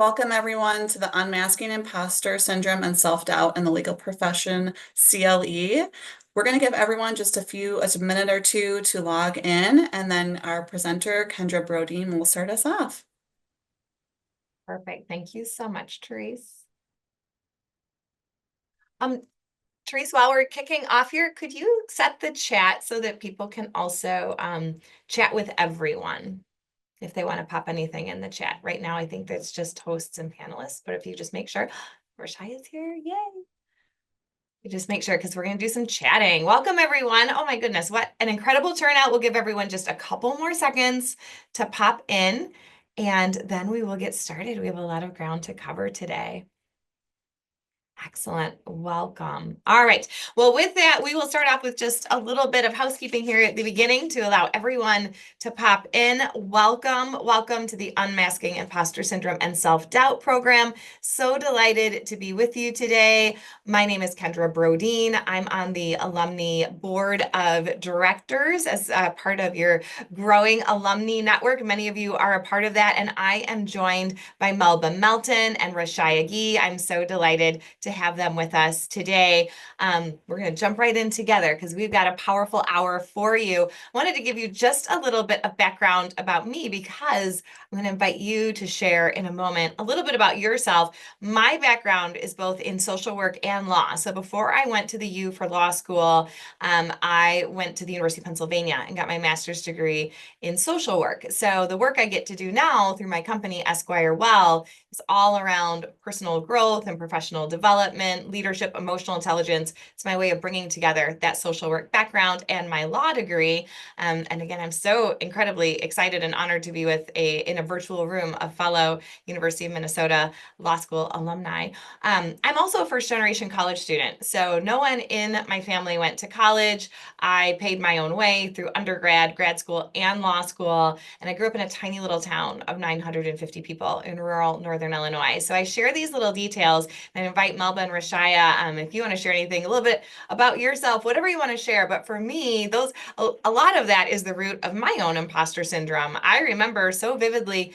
Welcome, everyone, to the Unmasking Imposter Syndrome and Self-Doubt in the Legal Profession, CLE. We're going to give everyone just a minute or two to log in, and then our presenter, Kendra Brodeen, will start us off. Perfect. Thank you so much, Therese. Therese, while we're kicking off here, could you set the chat so that people can also chat with everyone if they want to pop anything in the chat? Right now, I think that's just hosts and panelists, but if you just make sure, Rashai is here, yay. You just make sure because we're going to do some chatting. Welcome, everyone. Oh my goodness, what an incredible turnout. We'll give everyone just a couple more seconds to pop in, and then we will get started. We have a lot of ground to cover today. Excellent. Welcome. All right. Well, with that, we will start off with just a little bit of housekeeping here at the beginning to allow everyone to pop in. Welcome to the Unmasking Imposter Syndrome and Self-Doubt program. So delighted to be with you today. My name is Kendra Brodeen. I'm on the Alumni Board of Directors as a part of your growing alumni network. Many of you are a part of that, and I am joined by Melba Melton and Rashai Agee. I'm so delighted to have them with us today. We're going to jump right in together because we've got a powerful hour for you. I wanted to give you just a little bit of background about me because I'm going to invite you to share in a moment a little bit about yourself. My background is both in social work and law. So before I went to the U for law school, I went to the University of Pennsylvania and got my master's degree in social work. So the work I get to do now through my company, Esquire Well, is all around personal growth and professional development, leadership, emotional intelligence. It's my way of bringing together that social work background and my law degree. And again, I'm so incredibly excited and honored to be in a virtual room of fellow University of Minnesota Law School alumni. I'm also a first generation college student. So no one in my family went to college. I paid my own way through undergrad, grad school, and law school. And I grew up in a tiny little town of 950 people in rural Northern Illinois. So I share these little details and I invite Melba and Rashaya, if you want to share anything, a little bit about yourself, whatever you want to share. But for me, a lot of that is the root of my own imposter syndrome. I remember so vividly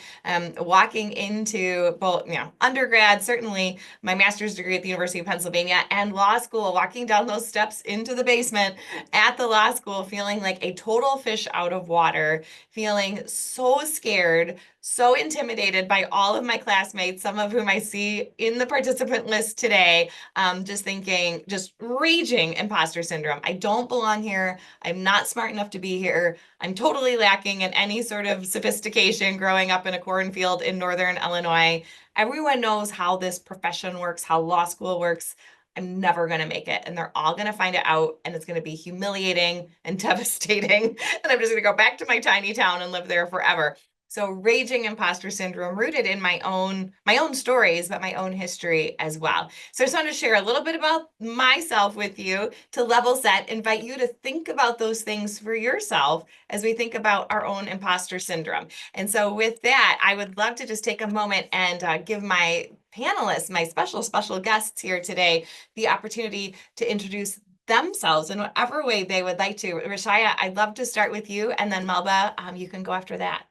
walking into both, undergrad, certainly my master's degree at the University of Pennsylvania, and law school, walking down those steps into the basement at the law school, feeling like a total fish out of water, feeling so scared, so intimidated by all of my classmates, some of whom I see in the participant list today, just raging imposter syndrome. I don't belong here. I'm not smart enough to be here. I'm totally lacking in any sort of sophistication growing up in a cornfield in Northern Illinois. Everyone knows how this profession works, how law school works. I'm never going to make it. And they're all going to find it out. And it's going to be humiliating and devastating. And I'm just going to go back to my tiny town and live there forever. So raging imposter syndrome rooted in my own stories, but my own history as well. So I just wanted to share a little bit about myself with you to level set, invite you to think about those things for yourself as we think about our own imposter syndrome. And so with that, I would love to just take a moment and give my panelists, my special guests here today, the opportunity to introduce themselves in whatever way they would like to. Rashaya, I'd love to start with you, and then Melba, you can go after that.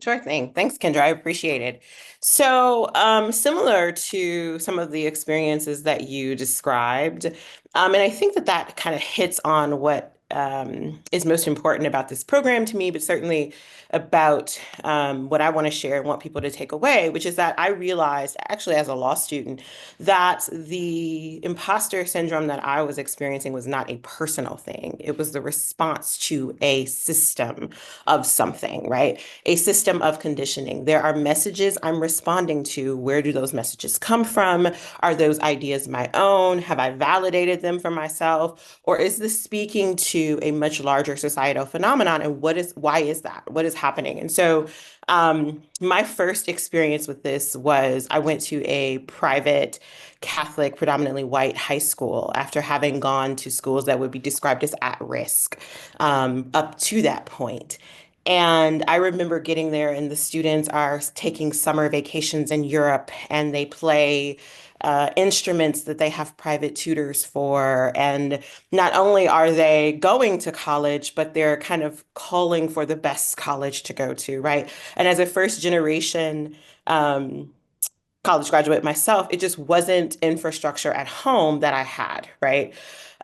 Sure thing. Thanks, Kendra. I appreciate it. So, similar to some of the experiences that you described, and I think that that kind of hits on what is most important about this program to me, but certainly about what I want to share and want people to take away, which is that I realized actually as a law student that the imposter syndrome that I was experiencing was not a personal thing. It was the response to a system of something, right? A system of conditioning. There are messages I'm responding to. Where do those messages come from? Are those ideas my own? Have I validated them for myself? Or is this speaking to a much larger societal phenomenon? And why is that? What is happening? And so my first experience with this was I went to a private Catholic, predominantly white high school after having gone to schools that would be described as at risk up to that point. And I remember getting there, and the students are taking summer vacations in Europe, and they play instruments that they have private tutors for. And not only are they going to college, but they're kind of calling for the best college to go to, right? And as a first generation, college graduate myself, it just wasn't infrastructure at home that I had, right?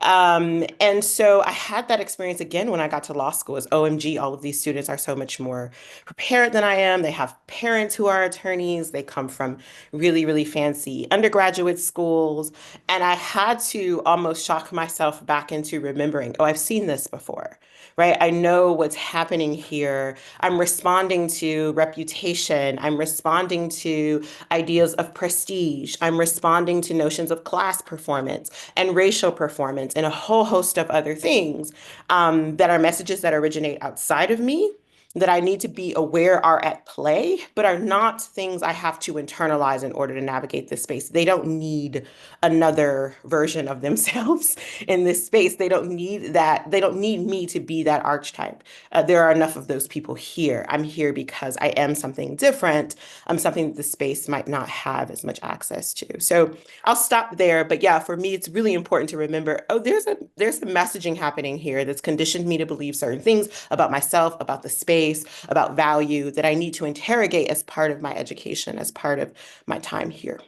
And so I had that experience again when I got to law school as OMG, all of these students are so much more prepared than I am. They have parents who are attorneys. They come from really, really fancy undergraduate schools. And I had to almost shock myself back into remembering, oh, I've seen this before, right? I know what's happening here. I'm responding to reputation. I'm responding to ideas of prestige. I'm responding to notions of class performance and racial performance and a whole host of other things that are messages that originate outside of me that I need to be aware are at play, but are not things I have to internalize in order to navigate this space. They don't need another version of themselves in this space. They don't need that. They don't need me to be that archetype. There are enough of those people here. I'm here because I am something different. I'm something that the space might not have as much access to. So I'll stop there. But yeah, for me, it's really important to remember, oh, there's a messaging happening here that's conditioned me to believe certain things about myself, about the space, about value that I need to interrogate as part of my education, as part of my time here.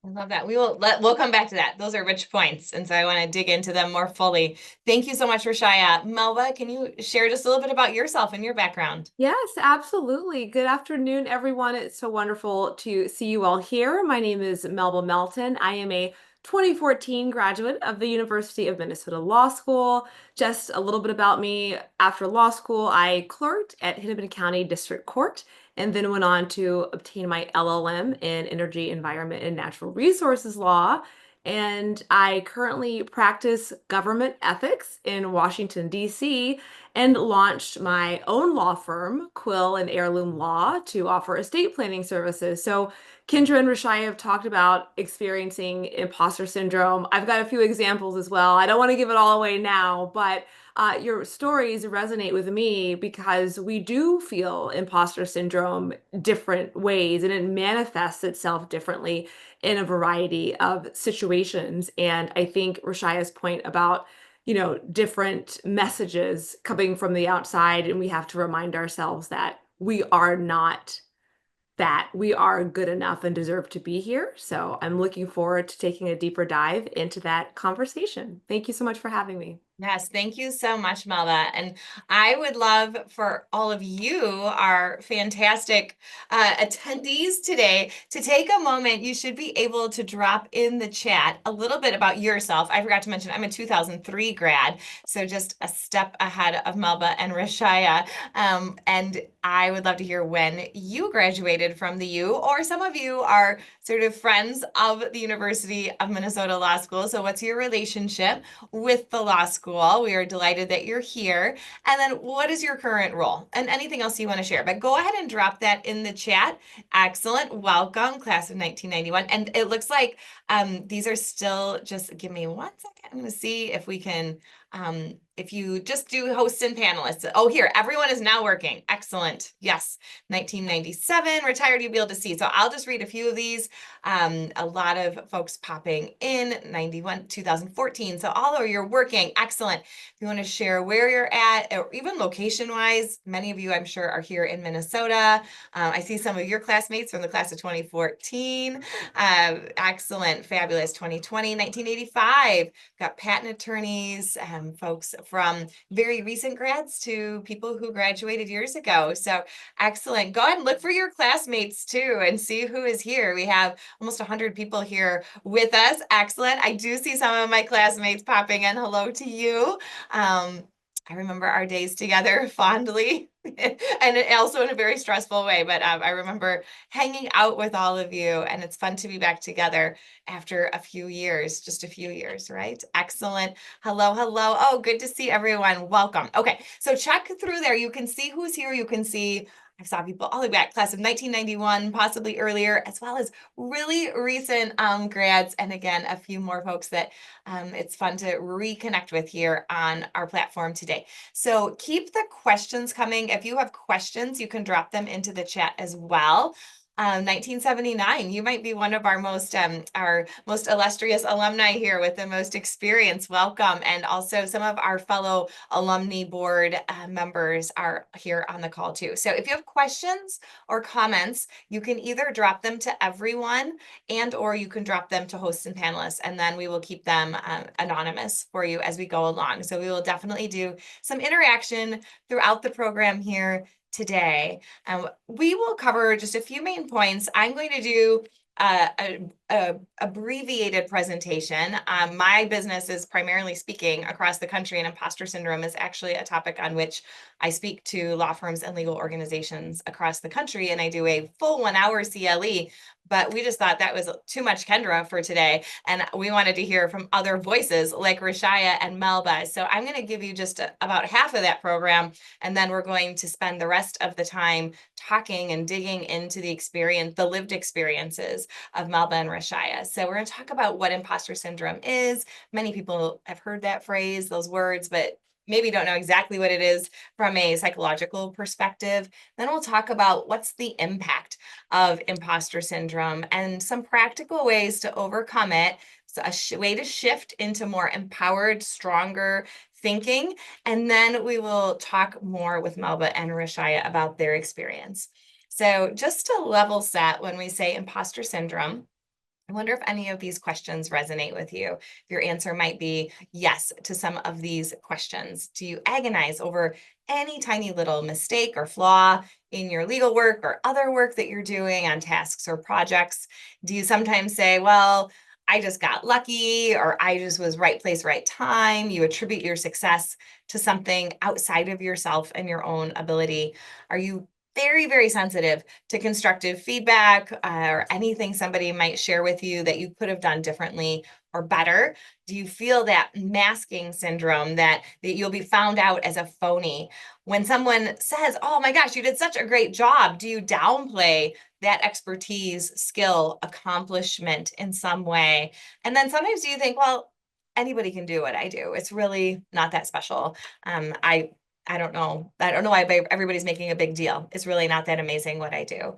I love that. We'll come back to that. Those are rich points. And so I want to dig into them more fully. Thank you so much, Rashaya. Melba, can you share just a little bit about yourself and your background? Yes, absolutely. Good afternoon, everyone. It's so wonderful to see you all here. My name is Melba Melton. I am a 2014 graduate of the University of Minnesota Law School. Just a little bit about me. After law school, I clerked at Hennepin County District Court and then went on to obtain my LLM in Energy, Environment, and Natural Resources Law. And I currently practice government ethics in Washington, D.C., and launched my own law firm, Quill and Heirloom Law, to offer estate planning services. So Kendra and Rashaya have talked about experiencing imposter syndrome. I've got a few examples as well. I don't want to give it all away now, but your stories resonate with me because we do feel imposter syndrome different ways, and it manifests itself differently in a variety of situations. And I think Rashaya's point about different messages coming from the outside, and we have to remind ourselves that we are not that. We are good enough and deserve to be here. So I'm looking forward to taking a deeper dive into that conversation. Thank you so much for having me. Yes, thank you so much, Melba. And I would love for all of you, our fantastic attendees today, to take a moment. You should be able to drop in the chat a little bit about yourself. I forgot to mention, I'm a 2003 grad, so just a step ahead of Melba and Rashaya. And I would love to hear when you graduated from the U, or some of you are sort of friends of the University of Minnesota Law School. So what's your relationship with the law school? We are delighted that you're here. And then what is your current role and anything else you want to share? But go ahead and drop that in the chat. Excellent. Welcome, class of 1991. And it looks like these are still, just give me 1 second. I'm going to see if we can, if you just do hosts and panelists. Oh, here, everyone is now working. Excellent. Yes, 1997, retired, you'll be able to see. So I'll just read a few of these. A lot of folks popping in, 91, 2014. So all of you are working. Excellent. If you want to share where you're at, or even location-wise, many of you, I'm sure, are here in Minnesota. I see some of your classmates from the class of 2014. Excellent, fabulous. 2020, 1985. Got patent attorneys, folks from very recent grads to people who graduated years ago. So excellent. Go ahead and look for your classmates too and see who is here. We have almost 100 people here with us. Excellent. I do see some of my classmates popping in. Hello to you. I remember our days together fondly and also in a very stressful way, but I remember hanging out with all of you, and it's fun to be back together after a few years, just a few years, right? Excellent. Hello, hello. Oh, good to see everyone. Welcome. Okay, so check through there. You can see who's here. You can see I saw people all the way back, class of 1991, possibly earlier, as well as really recent grads. And again, a few more folks that it's fun to reconnect with here on our platform today. So keep the questions coming. If you have questions, you can drop them into the chat as well. 1979, you might be one of our most illustrious alumni here with the most experience. Welcome. And also some of our fellow alumni board members are here on the call too. So if you have questions or comments, you can either drop them to everyone or you can drop them to hosts and panelists, and then we will keep them anonymous for you as we go along. So we will definitely do some interaction throughout the program here today. We will cover just a few main points. I'm going to do a abbreviated presentation. My business is primarily speaking across the country, and imposter syndrome is actually a topic on which I speak to law firms and legal organizations across the country, and I do a full 1 hour CLE. But we just thought that was too much Kendra for today, and we wanted to hear from other voices like Rashaya and Melba. So I'm going to give you just about half of that program, and then we're going to spend the rest of the time talking and digging into the lived experiences of Melba and Rashaya. So we're going to talk about what imposter syndrome is. Many people have heard that phrase, those words, but maybe don't know exactly what it is from a psychological perspective. Then we'll talk about what's the impact of imposter syndrome and some practical ways to overcome it. So a way to shift into more empowered, stronger thinking. And then we will talk more with Melba and Rashaya about their experience. So just to level set, when we say imposter syndrome, I wonder if any of these questions resonate with you. Your answer might be yes to some of these questions. Do you agonize over any tiny little mistake or flaw in your legal work or other work that you're doing on tasks or projects? Do you sometimes say, well, I just got lucky, or I just was right place, right time? You attribute your success to something outside of yourself and your own ability. Are you very, very sensitive to constructive feedback or anything somebody might share with you that you could have done differently or better? Do you feel that masking syndrome that you'll be found out as a phony? When someone says, oh my gosh, you did such a great job, do you downplay that expertise, skill, accomplishment in some way? And then sometimes do you think, well, anybody can do what I do. It's really not that special. I don't know. I don't know why everybody's making a big deal. It's really not that amazing what I do.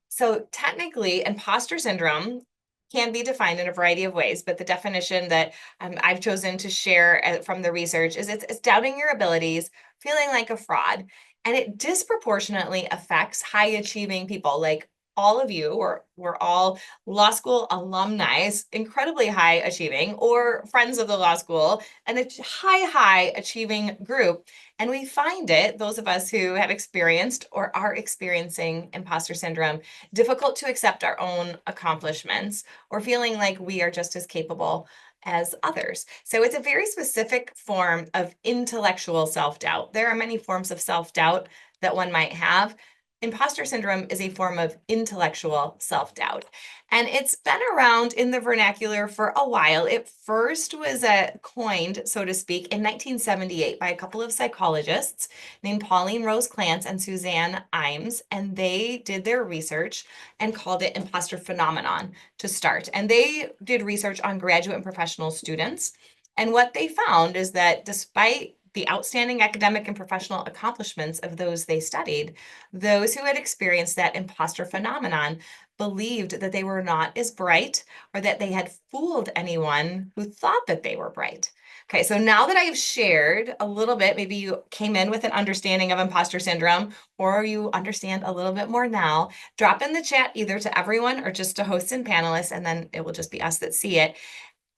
So technically, imposter syndrome can be defined in a variety of ways, but the definition that I've chosen to share from the research is it's doubting your abilities, feeling like a fraud, and it disproportionately affects high achieving people like all of you, or we're all law school alumni, incredibly high achieving, or friends of the law school, and a high achieving group. And we find it, those of us who have experienced or are experiencing imposter syndrome, difficult to accept our own accomplishments or feeling like we are just as capable as others. So it's a very specific form of intellectual self-doubt. There are many forms of self-doubt that one might have. Imposter syndrome is a form of intellectual self-doubt, and it's been around in the vernacular for a while. It first was coined, so to speak, in 1978 by a couple of psychologists named Pauline Rose Clance and Suzanne Imes, and they did their research and called it imposter phenomenon to start. And they did research on graduate and professional students, and what they found is that despite the outstanding academic and professional accomplishments of those they studied, those who had experienced that imposter phenomenon believed that they were not as bright, or that they had fooled anyone who thought that they were bright. Okay, so now that I've shared a little bit, maybe you came in with an understanding of imposter syndrome, or you understand a little bit more now, drop in the chat either to everyone or just to hosts and panelists, and then it will just be us that see it.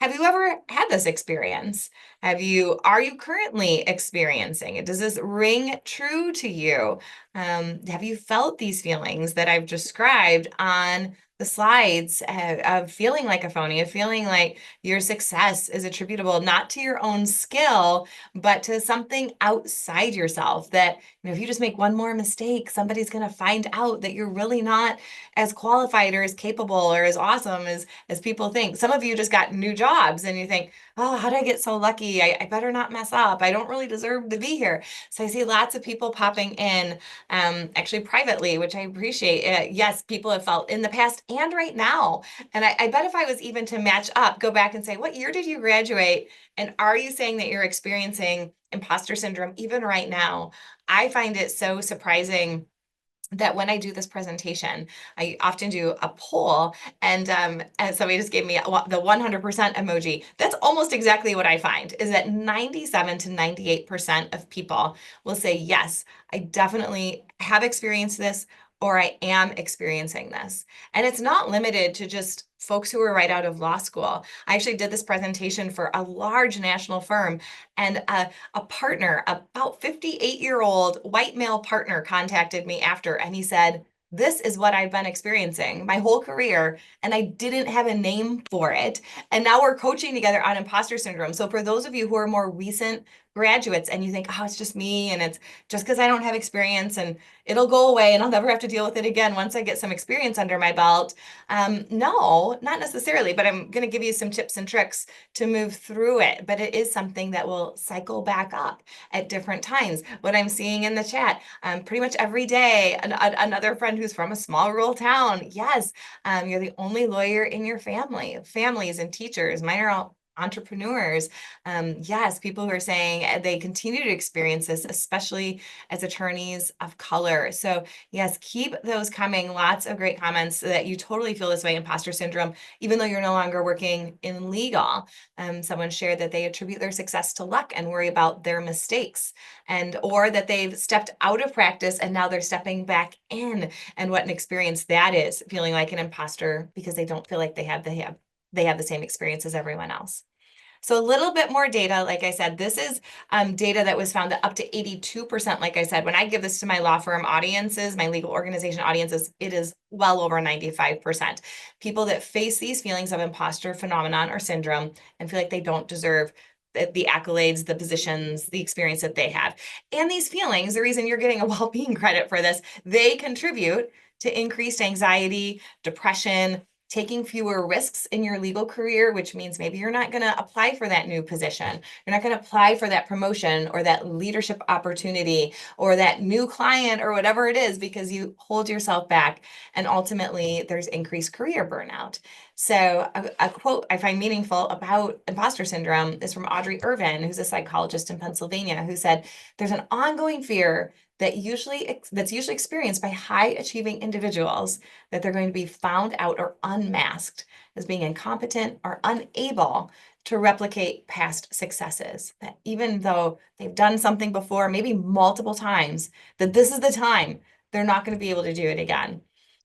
Have you ever had this experience? Are you currently experiencing it? Does this ring true to you? Have you felt these feelings that I've described on the slides of feeling like a phony, of feeling like your success is attributable not to your own skill, but to something outside yourself, that if you just make one more mistake, somebody's going to find out that you're really not as qualified or as capable or as awesome as people think. Some of you just got new jobs and you think, oh, how did I get so lucky? I better not mess up. I don't really deserve to be here. So I see lots of people popping in, actually privately, which I appreciate. Yes, people have felt in the past and right now. And I bet if I was even to match up, go back and say, what year did you graduate? And are you saying that you're experiencing imposter syndrome even right now? I find it so surprising that when I do this presentation, I often do a poll, and somebody just gave me the 100% emoji. That's almost exactly what I find, is that 97 to 98% of people will say, yes, I definitely have experienced this, or I am experiencing this. And it's not limited to just folks who are right out of law school. I actually did this presentation for a large national firm, and a partner, about 58-year-old white male partner, contacted me after, and he said, this is what I've been experiencing my whole career, and I didn't have a name for it. And now we're coaching together on imposter syndrome. So for those of you who are more recent graduates and you think, oh, it's just me, and it's just because I don't have experience and it'll go away and I'll never have to deal with it again once I get some experience under my belt. No, not necessarily, but I'm going to give you some tips and tricks to move through it. But it is something that will cycle back up at different times. What I'm seeing in the chat, pretty much every day, another friend who's from a small rural town. Yes, you're the only lawyer in your family, families and teachers. Mine are all entrepreneurs. Yes, people who are saying they continue to experience this, especially as attorneys of color. So yes, keep those coming. Lots of great comments so that you totally feel this way, imposter syndrome, even though you're no longer working in legal. Someone shared that they attribute their success to luck and worry about their mistakes, and or that they've stepped out of practice and now they're stepping back in, and what an experience that is, feeling like an imposter because they don't feel like they have the same experience as everyone else. So a little bit more data, like I said, this is data that was found that up to 82%, like I said, when I give this to my law firm audiences, my legal organization audiences, it is well over 95%. People that face these feelings of imposter phenomenon or syndrome and feel like they don't deserve the accolades, the positions, the experience that they have. And these feelings, the reason you're getting a well-being credit for this, they contribute to increased anxiety, depression, taking fewer risks in your legal career, which means maybe you're not going to apply for that new position. You're not going to apply for that promotion or that leadership opportunity or that new client or whatever it is, because you hold yourself back. And ultimately, there's increased career burnout. So a quote I find meaningful about imposter syndrome is from Audrey Irvin, who's a psychologist in Pennsylvania, who said, there's an ongoing fear that's usually experienced by high achieving individuals that they're going to be found out or unmasked as being incompetent or unable to replicate past successes. That even though they've done something before, maybe multiple times, that this is the time they're not going to be able to do it again.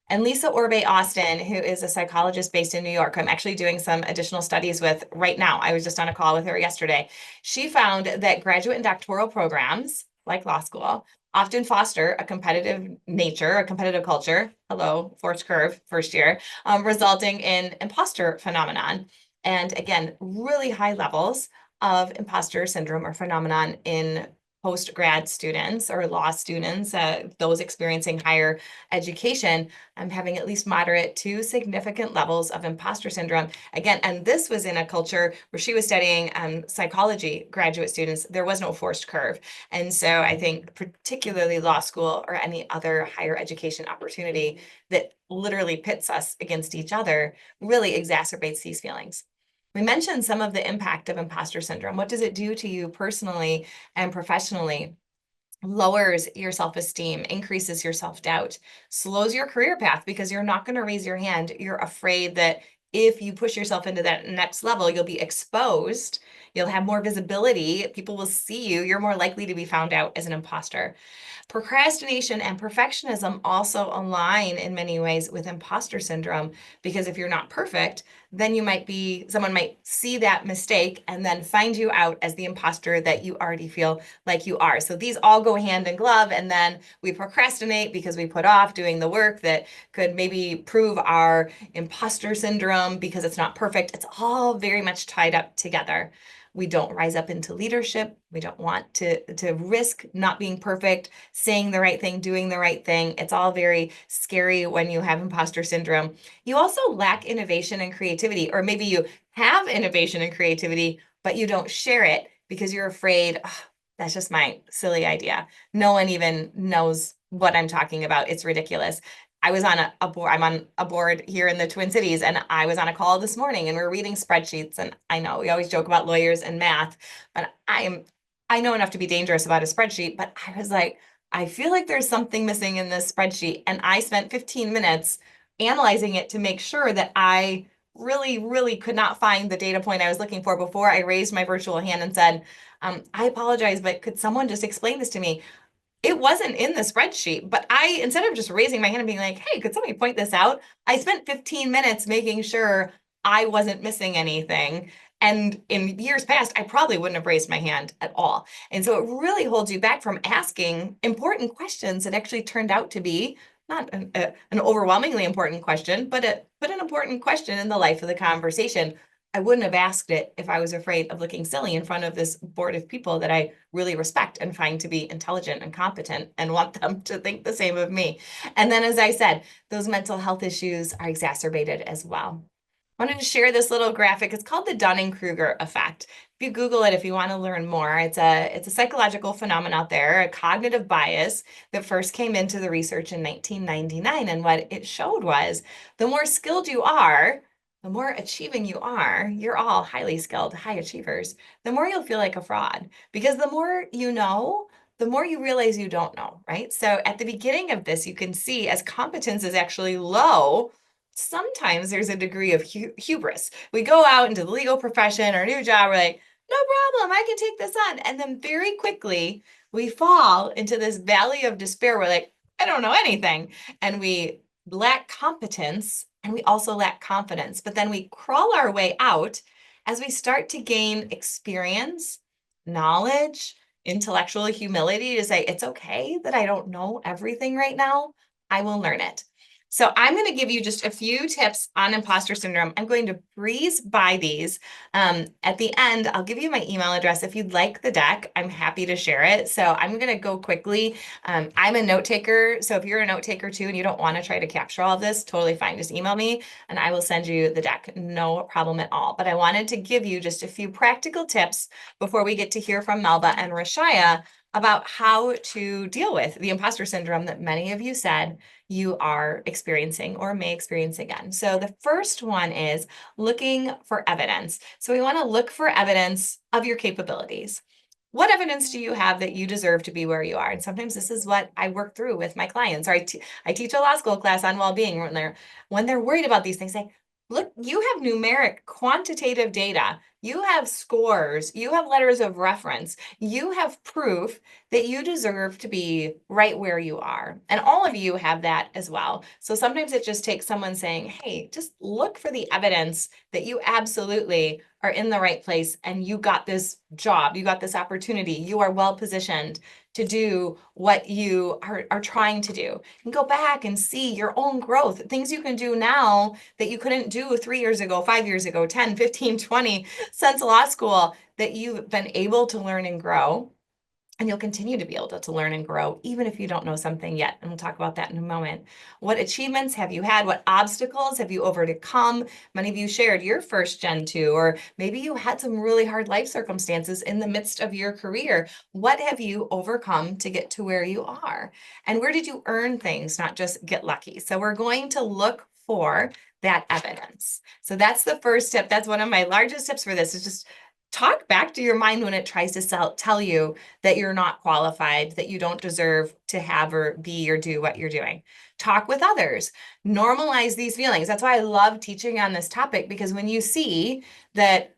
And Lisa Orbe Austin, who is a psychologist based in New York, I'm actually doing some additional studies with right now. I was just on a call with her yesterday. She found that graduate and doctoral programs, like law school, often foster a competitive nature, a competitive culture. Hello, forced curve, first year, resulting in imposter phenomenon. And again, really high levels of imposter syndrome or phenomenon in post-grad students or law students, those experiencing higher education, having at least moderate to significant levels of imposter syndrome. Again, and this was in a culture where she was studying psychology graduate students. There was no forced curve. And so I think particularly law school or any other higher education opportunity that literally pits us against each other really exacerbates these feelings. We mentioned some of the impact of imposter syndrome. What does it do to you personally and professionally? Lowers your self-esteem, increases your self-doubt, slows your career path because you're not going to raise your hand. You're afraid that if you push yourself into that next level, you'll be exposed, you'll have more visibility, people will see you, you're more likely to be found out as an imposter. Procrastination and perfectionism also align in many ways with imposter syndrome, because if you're not perfect, then someone might see that mistake and then find you out as the imposter that you already feel like you are. So these all go hand in glove, and then we procrastinate because we put off doing the work that could maybe prove our imposter syndrome because it's not perfect. It's all very much tied up together. We don't rise up into leadership. We don't want to risk not being perfect, saying the right thing, doing the right thing. It's all very scary when you have imposter syndrome. You also lack innovation and creativity, or maybe you have innovation and creativity, but you don't share it because you're afraid, "Ugh, that's just my silly idea. No one even knows what I'm talking about. It's ridiculous." I was on a board, I'm on a board here in the Twin Cities, and I was on a call this morning and we're reading spreadsheets. And I know we always joke about lawyers and math, but I know enough to be dangerous about a spreadsheet, but I was like, I feel like there's something missing in this spreadsheet. And I spent 15 minutes analyzing it to make sure that I really, really could not find the data point I was looking for before I raised my virtual hand and said, I apologize, but could someone just explain this to me? It wasn't in the spreadsheet, but I, instead of just raising my hand and being like, hey, could somebody point this out? I spent 15 minutes making sure I wasn't missing anything. And in years past, I probably wouldn't have raised my hand at all. And so it really holds you back from asking important questions that actually turned out to be not an overwhelmingly important question, but an important question in the life of the conversation. I wouldn't have asked it if I was afraid of looking silly in front of this board of people that I really respect and find to be intelligent and competent and want them to think the same of me. And then, as I said, those mental health issues are exacerbated as well. I wanted to share this little graphic. It's called the Dunning-Kruger effect. If you Google it, if you want to learn more, it's a psychological phenomenon out there, a cognitive bias that first came into the research in 1999. And what it showed was the more skilled you are, the more achieving you are, you're all highly skilled, high achievers, the more you'll feel like a fraud. Because the more you know, the more you realize you don't know, right? So at the beginning of this, you can see as competence is actually low, sometimes there's a degree of hubris. We go out into the legal profession or new job, we're like, no problem, I can take this on. And then very quickly, we fall into this valley of despair. We're like, I don't know anything. And we lack competence and we also lack confidence. But then we crawl our way out as we start to gain experience, knowledge, intellectual humility to say, it's okay that I don't know everything right now. I will learn it. So I'm going to give you just a few tips on imposter syndrome. I'm going to breeze by these. At the end, I'll give you my email address. If you'd like the deck, I'm happy to share it. So I'm going to go quickly. I'm a note taker. So if you're a note taker too, and you don't want to try to capture all of this, totally fine. Just email me and I will send you the deck. No problem at all. But I wanted to give you just a few practical tips before we get to hear from Melba and Rashaya about how to deal with the imposter syndrome that many of you said you are experiencing or may experience again. So the first one is looking for evidence. So we want to look for evidence of your capabilities. What evidence do you have that you deserve to be where you are? And sometimes this is what I work through with my clients. Or I teach a law school class on well-being when they're worried about these things. Say, look, you have numeric, quantitative data. You have scores. You have letters of reference. You have proof that you deserve to be right where you are. And all of you have that as well. So sometimes it just takes someone saying, hey, just look for the evidence that you absolutely are in the right place and you got this job, you got this opportunity, you are well positioned to do what you are trying to do. And go back and see your own growth, things you can do now that you couldn't do 3 years ago, 5 years ago, 10, 15, 20, since law school, that you've been able to learn and grow. And you'll continue to be able to learn and grow, even if you don't know something yet. And we'll talk about that in a moment. What achievements have you had? What obstacles have you overcome? Many of you shared your first Gen 2, or maybe you had some really hard life circumstances in the midst of your career. What have you overcome to get to where you are? And where did you earn things, not just get lucky? So we're going to look for that evidence. So that's the first tip. That's one of my largest tips for this, is just talk back to your mind when it tries to tell you that you're not qualified, that you don't deserve to have or be or do what you're doing. Talk with others. Normalize these feelings. That's why I love teaching on this topic, because when you see that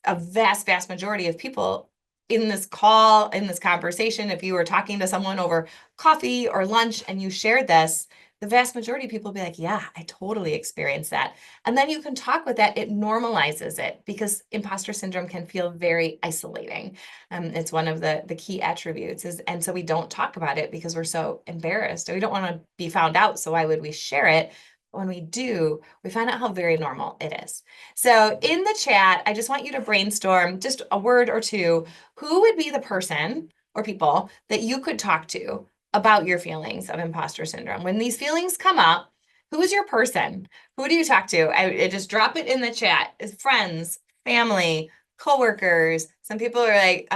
a vast, vast majority of people in this call, in this conversation, if you were talking to someone over coffee or lunch and you shared this, the vast majority of people will be like, yeah, I totally experienced that. And then you can talk with that. It normalizes it, because imposter syndrome can feel very isolating. It's one of the key attributes and so we don't talk about it because we're so embarrassed. We don't want to be found out. So why would we share it? When we do, we find out how very normal it is. So in the chat, I just want you to brainstorm just a word or two. Who would be the person or people that you could talk to about your feelings of imposter syndrome? When these feelings come up, who is your person? Who do you talk to? I just drop it in the chat. Friends, family, coworkers. Some people are like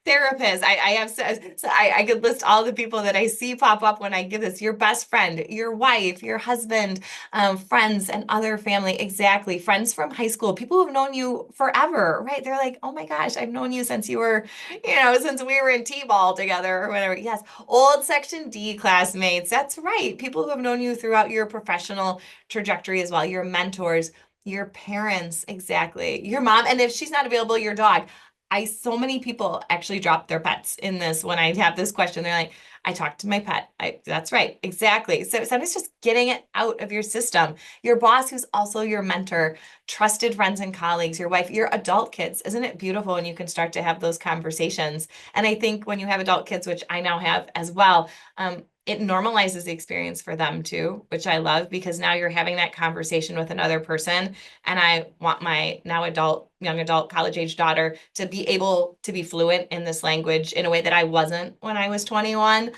therapists. I have so I could list all the people that I see pop up when I give this. Your best friend, your wife, your husband, friends, and other family. Exactly. Friends from high school, people who've known you forever, right? They're like, oh my gosh, I've known you since you were, since we were in T-ball together or whatever. Yes. Old Section D classmates. That's right. People who have known you throughout your professional trajectory as well. Your mentors, your parents, exactly. Your mom, and if she's not available, your dog. So many people actually drop their pets in this when I have this question. They're like, I talked to my pet. That's right. Exactly. So sometimes just getting it out of your system. Your boss, who's also your mentor, trusted friends and colleagues, your wife, your adult kids. Isn't it beautiful when you can start to have those conversations? And I think when you have adult kids, which I now have as well, it normalizes the experience for them too, which I love because now you're having that conversation with another person. And I want my now young adult, college age daughter to be able to be fluent in this language in a way that I wasn't when I was 21.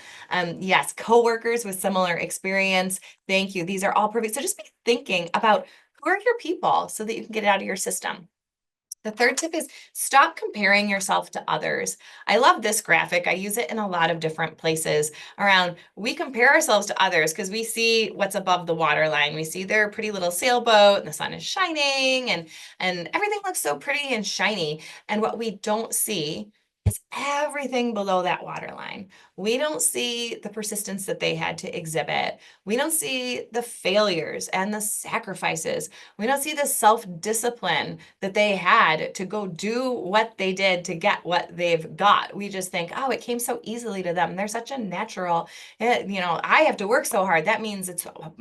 Yes, coworkers with similar experience. Thank you. These are all perfect. So just be thinking about who are your people so that you can get it out of your system. The third tip is stop comparing yourself to others. I love this graphic. I use it in a lot of different places around we compare ourselves to others because we see what's above the waterline. We see their pretty little sailboat and the sun is shining and everything looks so pretty and shiny. And what we don't see is everything below that waterline. We don't see the persistence that they had to exhibit. We don't see the failures and the sacrifices. We don't see the self-discipline that they had to go do what they did to get what they've got. We just think, oh, it came so easily to them. They're such a natural, I have to work so hard. That means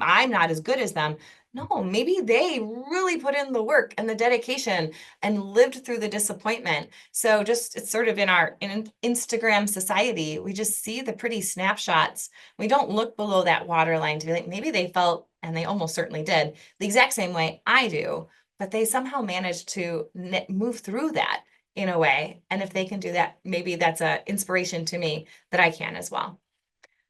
I'm not as good as them. No, maybe they really put in the work and the dedication and lived through the disappointment. So just it's sort of in Instagram society, we just see the pretty snapshots. We don't look below that waterline to be like, maybe they felt, and they almost certainly did, the exact same way I do, but they somehow managed to move through that in a way. And if they can do that, maybe that's an inspiration to me that I can as well.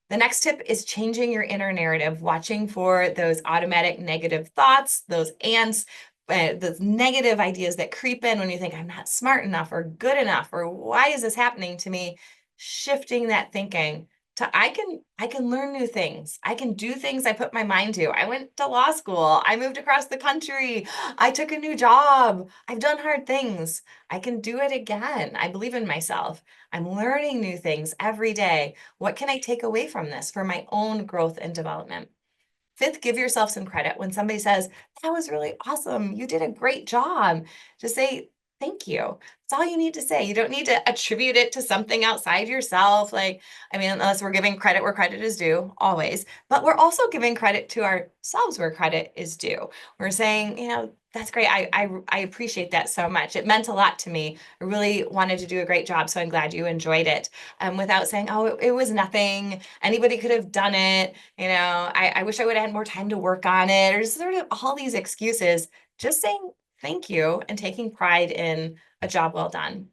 The next tip is changing your inner narrative, watching for those automatic negative thoughts, those ants, those negative ideas that creep in when you think I'm not smart enough or good enough, or why is this happening to me? Shifting that thinking to I can learn new things. I can do things I put my mind to. I went to law school. I moved across the country. I took a new job. I've done hard things. I can do it again. I believe in myself. I'm learning new things every day. What can I take away from this for my own growth and development? Fifth, give yourself some credit. When somebody says, that was really awesome, you did a great job, just say, thank you. That's all you need to say. You don't need to attribute it to something outside yourself. Unless we're giving credit where credit is due, always, but we're also giving credit to ourselves where credit is due. We're saying, that's great. I appreciate that so much. It meant a lot to me. I really wanted to do a great job, so I'm glad you enjoyed it. Without saying, oh, it was nothing. Anybody could have done it. I wish I would have had more time to work on it, or sort of all these excuses. Just saying thank you and taking pride in a job well done.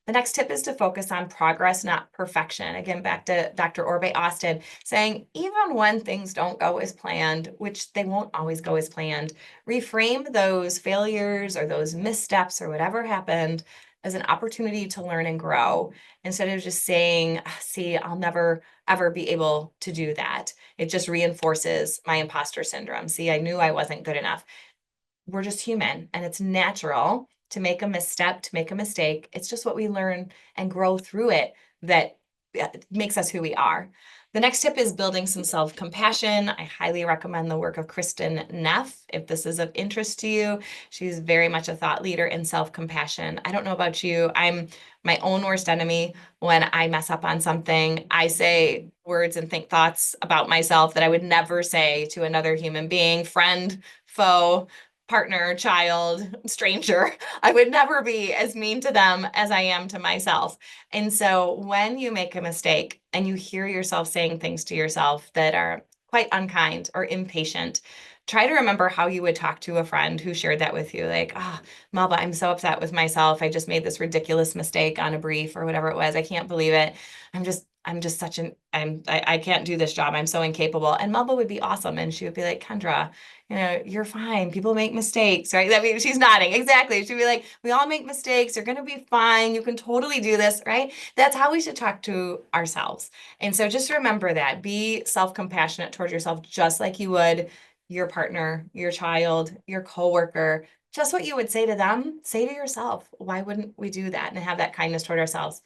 The next tip is to focus on progress, not perfection. Again, back to Dr. Orbe Austin saying, even when things don't go as planned, which they won't always go as planned, reframe those failures or those missteps or whatever happened as an opportunity to learn and grow instead of just saying, see, I'll never ever be able to do that. It just reinforces my imposter syndrome. See, I knew I wasn't good enough. We're just human and it's natural to make a misstep, to make a mistake. It's just what we learn and grow through it that makes us who we are. The next tip is building some self-compassion. I highly recommend the work of Kristen Neff if this is of interest to you. She's very much a thought leader in self-compassion. I don't know about you. I'm my own worst enemy. When I mess up on something, I say words and think thoughts about myself that I would never say to another human being, friend, foe, partner, child, stranger. I would never be as mean to them as I am to myself. And so when you make a mistake and you hear yourself saying things to yourself that are quite unkind or impatient, try to remember how you would talk to a friend who shared that with you. Like, Melba, I'm so upset with myself. I just made this ridiculous mistake on a brief or whatever it was. I can't believe it. I'm just such an, I can't do this job. I'm so incapable. And Melba would be awesome. And she would be like, Kendra, you know, you're fine. People make mistakes, right? I mean, she's nodding. Exactly. She'd be like, we all make mistakes. You're going to be fine. You can totally do this, right? That's how we should talk to ourselves. And so just remember that. Be self-compassionate towards yourself, just like you would your partner, your child, your coworker. Just what you would say to them, say to yourself. Why wouldn't we do that and have that kindness toward ourselves?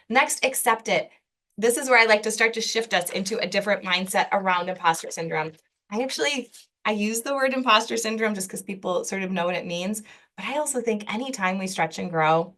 Next, accept it. This is where I like to start to shift us into a different mindset around imposter syndrome. I use the word imposter syndrome just because people sort of know what it means, but I also think anytime we stretch and grow,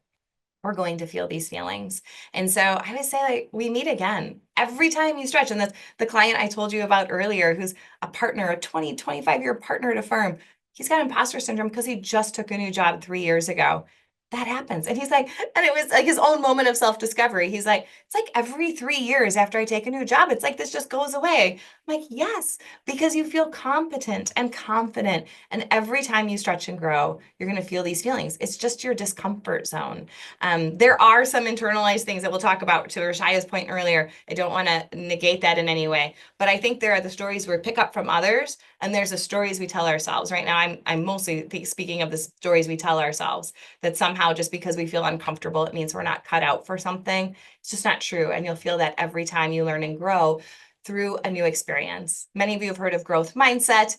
we're going to feel these feelings. And so I would say, like, we meet again every time you stretch. And that's the client I told you about earlier, who's a partner, a 20, 25-year partner at a firm. He's got imposter syndrome because he just took a new job 3 years ago. That happens. And he's like, and it was like his own moment of self-discovery. He's like, it's like every 3 years after I take a new job, it's like this just goes away. I'm like, yes, because you feel competent and confident. And every time you stretch and grow, you're going to feel these feelings. It's just your discomfort zone. There are some internalized things that we'll talk about to Rashaya's point earlier. I don't want to negate that in any way, but I think there are the stories we pick up from others, and there's the stories we tell ourselves. Right now, I'm mostly speaking of the stories we tell ourselves, that somehow just because we feel uncomfortable, it means we're not cut out for something. It's just not true. And you'll feel that every time you learn and grow through a new experience. Many of you have heard of growth mindset.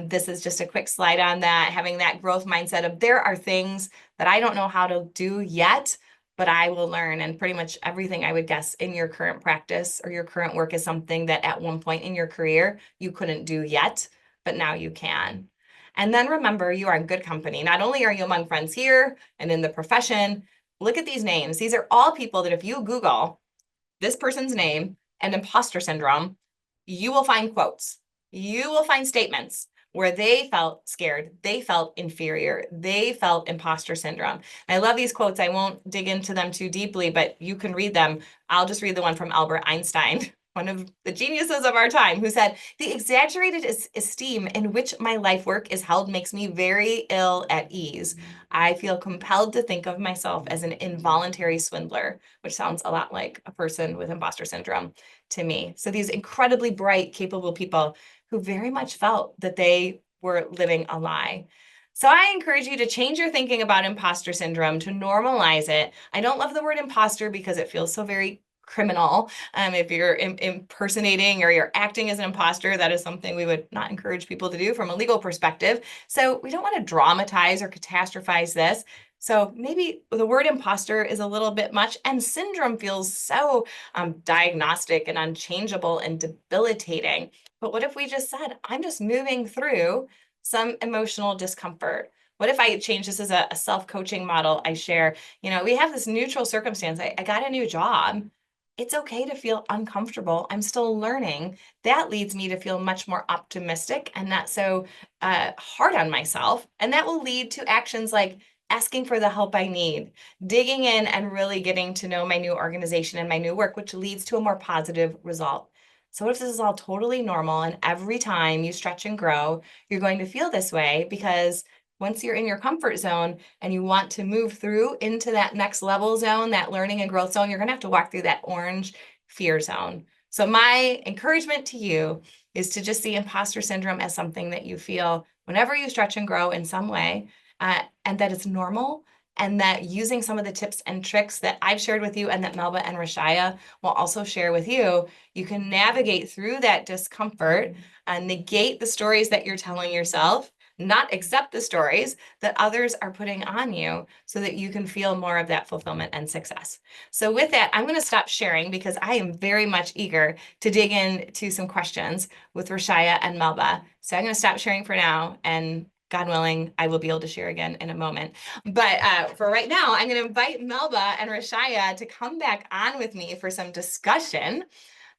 This is just a quick slide on that, having that growth mindset of there are things that I don't know how to do yet, but I will learn. And pretty much everything I would guess in your current practice or your current work is something that at one point in your career you couldn't do yet, but now you can. And then remember, you are in good company. Not only are you among friends here and in the profession, look at these names. These are all people that if you Google this person's name and imposter syndrome, you will find quotes. You will find statements where they felt scared, they felt inferior, they felt imposter syndrome. And I love these quotes. I won't dig into them too deeply, but you can read them. I'll just read the one from Albert Einstein, one of the geniuses of our time, who said, "The exaggerated esteem in which my life work is held makes me very ill at ease. I feel compelled to think of myself as an involuntary swindler," which sounds a lot like a person with imposter syndrome to me. So these incredibly bright, capable people who very much felt that they were living a lie. So I encourage you to change your thinking about imposter syndrome, to normalize it. I don't love the word imposter because it feels so very criminal. If you're impersonating or you're acting as an imposter, that is something we would not encourage people to do from a legal perspective. So we don't want to dramatize or catastrophize this. So maybe the word imposter is a little bit much, and syndrome feels so diagnostic and unchangeable and debilitating. But what if we just said, I'm just moving through some emotional discomfort? What if I change this as a self-coaching model I share? You know, we have this neutral circumstance. I got a new job. It's okay to feel uncomfortable. I'm still learning. That leads me to feel much more optimistic and not so hard on myself. And that will lead to actions like asking for the help I need, digging in and really getting to know my new organization and my new work, which leads to a more positive result. So what if this is all totally normal, and every time you stretch and grow, you're going to feel this way? Because once you're in your comfort zone and you want to move through into that next level zone, that learning and growth zone, you're going to have to walk through that orange fear zone. So my encouragement to you is to just see imposter syndrome as something that you feel whenever you stretch and grow in some way, and that it's normal, and that using some of the tips and tricks that I've shared with you and that Melba and Rashaya will also share with you, you can navigate through that discomfort and negate the stories that you're telling yourself, not accept the stories that others are putting on you, so that you can feel more of that fulfillment and success. So with that, I'm going to stop sharing because I am very much eager to dig into some questions with Rashaya and Melba. So I'm going to stop sharing for now, and God willing, I will be able to share again in a moment. But for right now, I'm going to invite Melba and Rashaya to come back on with me for some discussion.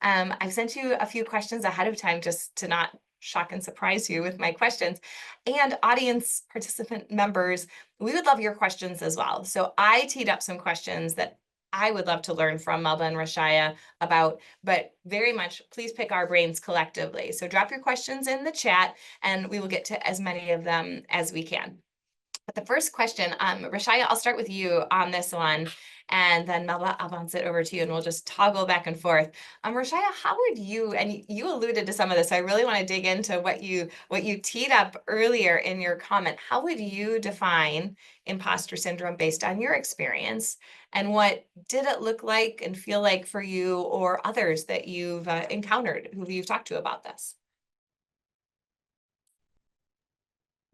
I've sent you a few questions ahead of time just to not shock and surprise you with my questions. And audience participant members, we would love your questions as well. So I teed up some questions that I would love to learn from Melba and Rashaya about, but very much please pick our brains collectively. So drop your questions in the chat and we will get to as many of them as we can. But the first question, Rashaya, I'll start with you on this one. and then Melba, I'll bounce it over to you and we'll just toggle back and forth. Rashaya, how would you, and you alluded to some of this, so I really want to dig into what you teed up earlier in your comment. How would you define imposter syndrome based on your experience? And what did it look like and feel like for you or others that you've encountered, who you've talked to about this?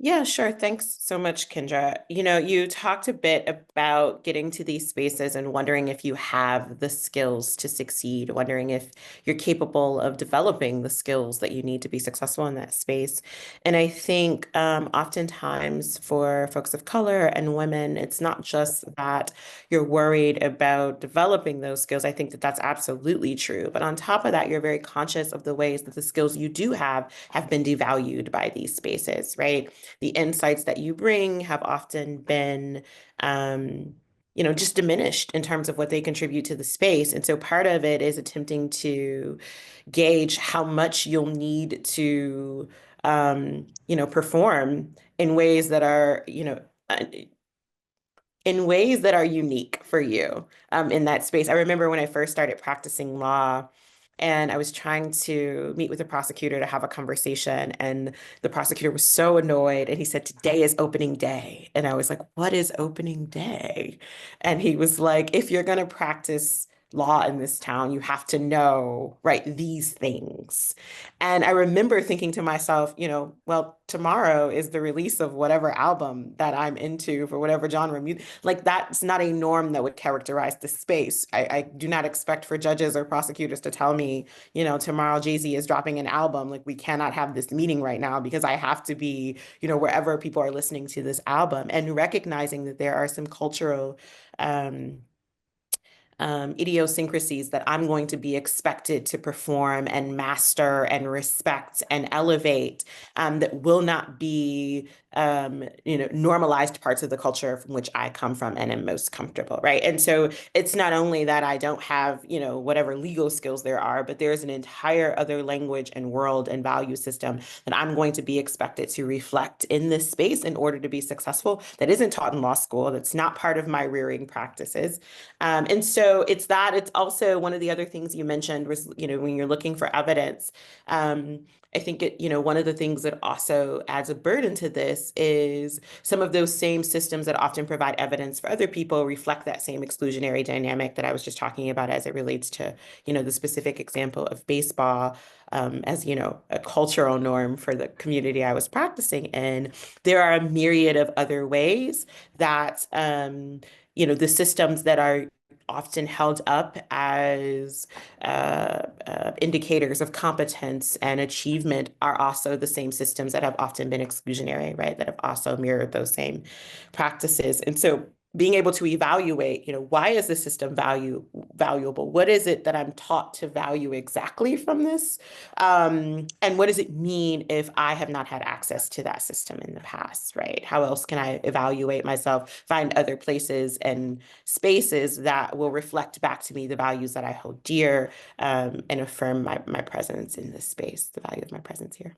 Yeah, sure. Thanks so much, Kendra. You talked a bit about getting to these spaces and wondering if you have the skills to succeed, wondering if you're capable of developing the skills that you need to be successful in that space. And I think oftentimes for folks of color and women, it's not just that you're worried about developing those skills. I think that that's absolutely true. But on top of that, you're very conscious of the ways that the skills you do have been devalued by these spaces, right? The insights that you bring have often been just diminished in terms of what they contribute to the space. And so part of it is attempting to gauge how much you'll need to perform in ways that are unique for you in that space. I remember when I first started practicing law, and I was trying to meet with the prosecutor to have a conversation. And the prosecutor was so annoyed. And he said, "Today is opening day." And I was like, "What is opening day?" And he was like, "If you're going to practice law in this town, you have to know, right, these things." And I remember thinking to myself, well, tomorrow is the release of whatever album that I'm into for whatever genre music. Like, that's not a norm that would characterize the space. I do not expect for judges or prosecutors to tell me, tomorrow Jay-Z is dropping an album. Like, we cannot have this meeting right now because I have to be, wherever people are listening to this album, and recognizing that there are some cultural idiosyncrasies that I'm going to be expected to perform and master and respect and elevate that will not be, normalized parts of the culture from which I come from and am most comfortable, right? And so it's not only that I don't have, whatever legal skills there are, but there's an entire other language and world and value system that I'm going to be expected to reflect in this space in order to be successful that isn't taught in law school, that's not part of my rearing practices. And so it's also one of the other things you mentioned was, when you're looking for evidence, I think one of the things that also adds a burden to this is some of those same systems that often provide evidence for other people reflect that same exclusionary dynamic that I was just talking about as it relates to, the specific example of baseball, as, a cultural norm for the community I was practicing in. There are a myriad of other ways that, the systems that are often held up as indicators of competence and achievement are also the same systems that have often been exclusionary, right? That have also mirrored those same practices. And so being able to evaluate, why is the system valuable? What is it that I'm taught to value exactly from this? And what does it mean if I have not had access to that system in the past, right? How else can I evaluate myself, find other places and spaces that will reflect back to me the values that I hold dear, and affirm my presence in this space, the value of my presence here.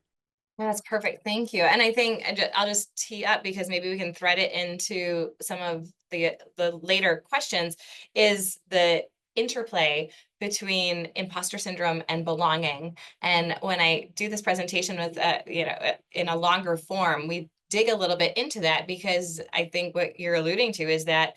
That's perfect. Thank you. And I think I'll just tee up because maybe we can thread it into some of the later questions, is the interplay between imposter syndrome and belonging. And when I do this presentation with, in a longer form, we dig a little bit into that, because I think what you're alluding to is that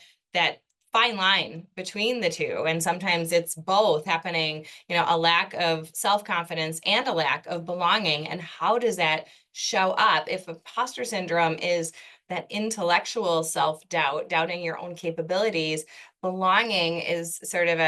fine line between the two. And sometimes it's both happening, a lack of self-confidence and a lack of belonging. And how does that show up if imposter syndrome is that intellectual self-doubt, doubting your own capabilities? Belonging is sort of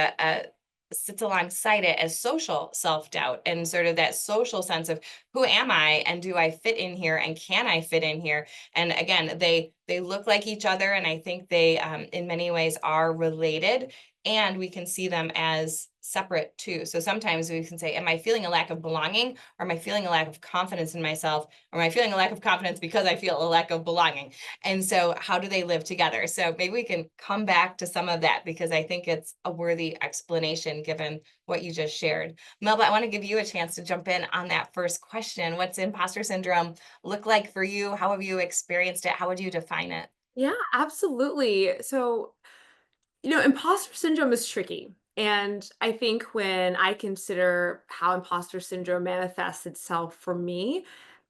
sits alongside it as social self-doubt and sort of that social sense of, who am I and do I fit in here and can I fit in here? And again, they look like each other, and I think they in many ways are related, and we can see them as separate too. So sometimes we can say, am I feeling a lack of belonging, or am I feeling a lack of confidence in myself, or am I feeling a lack of confidence because I feel a lack of belonging? And so how do they live together? So maybe we can come back to some of that, because I think it's a worthy explanation given what you just shared. Melba, I want to give you a chance to jump in on that first question. What's imposter syndrome look like for you? How have you experienced it? How would you define it? Yeah, absolutely. So Imposter syndrome is tricky. And I think when I consider how imposter syndrome manifests itself for me,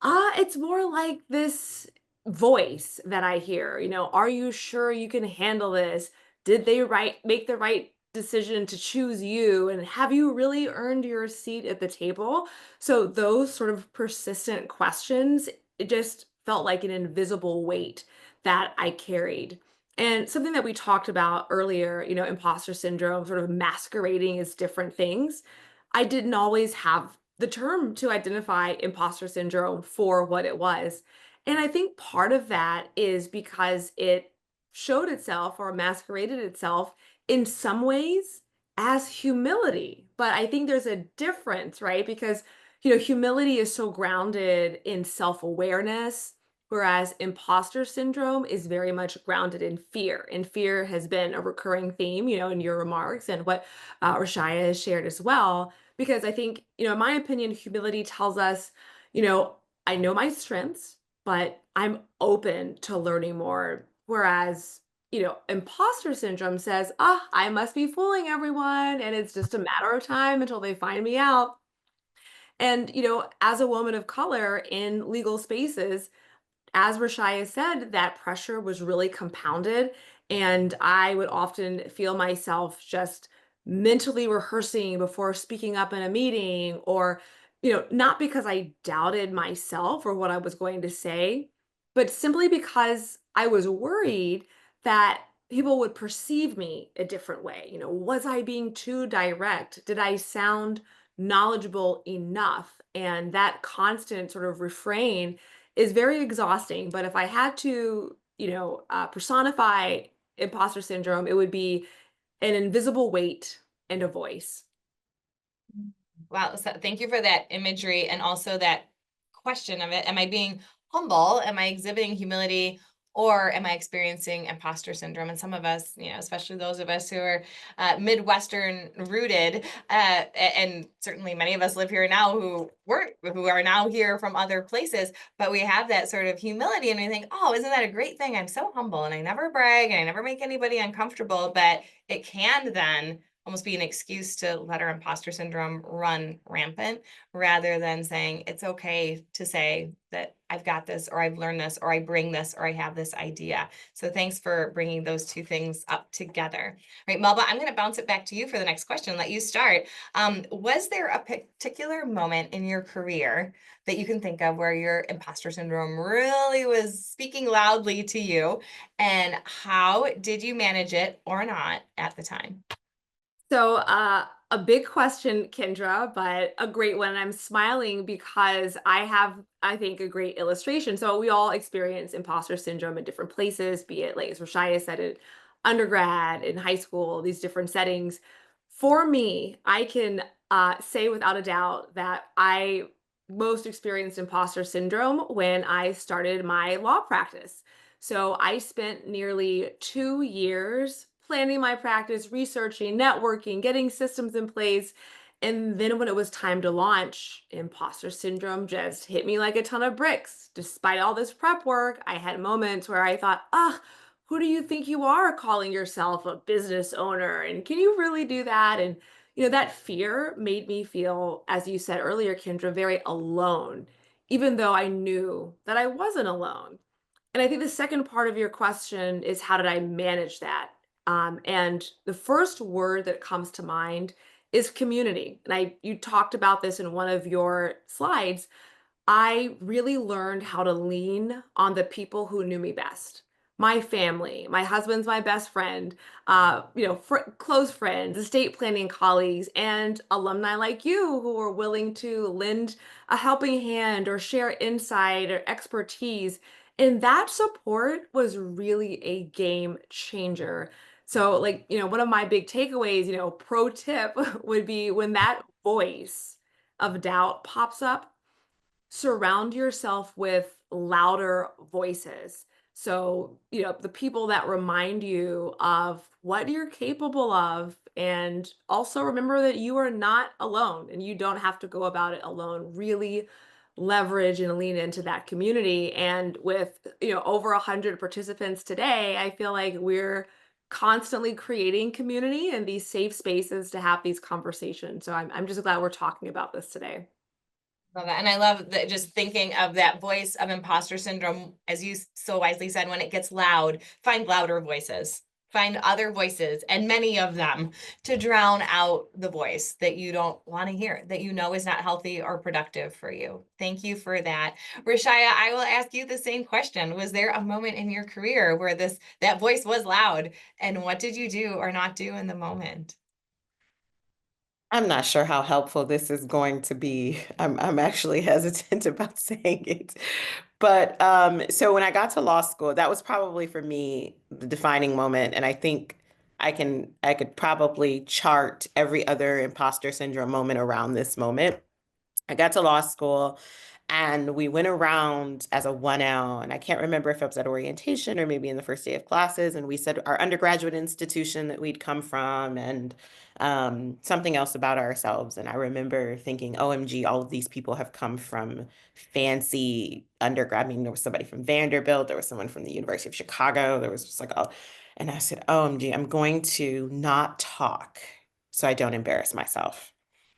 it's more like this voice that I hear, are you sure you can handle this? Did they make the right decision to choose you? And have you really earned your seat at the table? So those sort of persistent questions, it just felt like an invisible weight that I carried. And something that we talked about earlier, imposter syndrome sort of masquerading as different things. I didn't always have the term to identify imposter syndrome for what it was. And I think part of that is because it showed itself or masqueraded itself in some ways as humility. But I think there's a difference, right? Because, humility is so grounded in self awareness. Whereas imposter syndrome is very much grounded in fear. And fear has been a recurring theme, in your remarks and what Rashaya has shared as well. Because I think, in my opinion, humility tells us, you know, I know my strengths, but I'm open to learning more. Whereas, imposter syndrome says, I must be fooling everyone. And it's just a matter of time until they find me out. And, as a woman of color in legal spaces, as Rashaya said, that pressure was really compounded. And I would often feel myself just mentally rehearsing before speaking up in a meeting, or, not because I doubted myself or what I was going to say, but simply because I was worried that people would perceive me a different way. Was I being too direct? Did I sound knowledgeable enough? And that constant sort of refrain is very exhausting. But if I had to, personify imposter syndrome, it would be an invisible weight and a voice. Wow. So thank you for that imagery and also that question of it. Am I being humble? Am I exhibiting humility? Or am I experiencing imposter syndrome? And some of us, especially those of us who are Midwestern rooted, and certainly many of us live here now who are now here from other places, but we have that sort of humility and we think, oh, isn't that a great thing? I'm so humble and I never brag and I never make anybody uncomfortable, but it can then almost be an excuse to let our imposter syndrome run rampant rather than saying it's okay to say that I've got this or I've learned this or I bring this or I have this idea. So thanks for bringing those two things up together. All right, Melba, I'm going to bounce it back to you for the next question. Let you start. Was there a particular moment in your career that you can think of where your imposter syndrome really was speaking loudly to you? And how did you manage it or not at the time? So, a big question, Kendra, but a great one. I'm smiling because I have, I think, a great illustration. So, we all experience imposter syndrome in different places, be it, like as Rashaya said, it undergrad, in high school, these different settings. For me, I can say without a doubt that I most experienced imposter syndrome when I started my law practice. So I spent nearly 2 years planning my practice, researching, networking, getting systems in place. And then when it was time to launch, imposter syndrome just hit me like a ton of bricks. Despite all this prep work, I had moments where I thought, who do you think you are calling yourself a business owner? And can you really do that? And, that fear made me feel, as you said earlier, Kendra, very alone, even though I knew that I wasn't alone. And I think the second part of your question is, how did I manage that? And the first word that comes to mind is community. And you talked about this in one of your slides. I really learned how to lean on the people who knew me best. My family, my husband's my best friend, close friends, estate planning colleagues, and alumni like you who are willing to lend a helping hand or share insight or expertise. And that support was really a game changer. So, like, one of my big takeaways, pro tip would be, when that voice of doubt pops up, surround yourself with louder voices. So, the people that remind you of what you're capable of. And also remember that you are not alone and you don't have to go about it alone. Really leverage and lean into that community. And with, over 100 participants today, I feel like we're constantly creating community and these safe spaces to have these conversations. So I'm just glad we're talking about this today. Love that. And I love that, just thinking of that voice of imposter syndrome, as you so wisely said, when it gets loud, find louder voices, find other voices, and many of them, to drown out the voice that you don't want to hear, that you know is not healthy or productive for you. Thank you for that. Rashaya, I will ask you the same question. Was there a moment in your career where that voice was loud, and what did you do or not do in the moment? I'm not sure how helpful this is going to be. I'm actually hesitant about saying it. But so when I got to law school, that was probably for me the defining moment. And I think I could probably chart every other imposter syndrome moment around this moment. I got to law school and we went around as a 1L, and I can't remember if it was at orientation or maybe in the first day of classes. And we said our undergraduate institution that we'd come from and something else about ourselves. And I remember thinking, OMG, all of these people have come from fancy undergrad. I mean, there was somebody from Vanderbilt, there was someone from the University of Chicago, there was just like, oh, and I said, OMG, I'm going to not talk so I don't embarrass myself.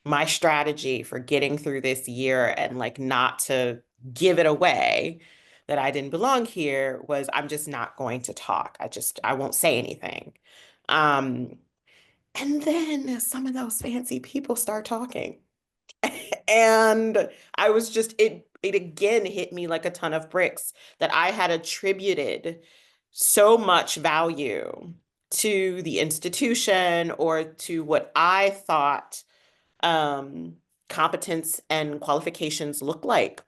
My strategy for getting through this year and like not to give it away that I didn't belong here was I'm just not going to talk. I won't say anything. Um, and then some of those fancy people start talking. And I was just it again hit me like a ton of bricks that I had attributed so much value to the institution or to what I thought um, competence and qualifications look like.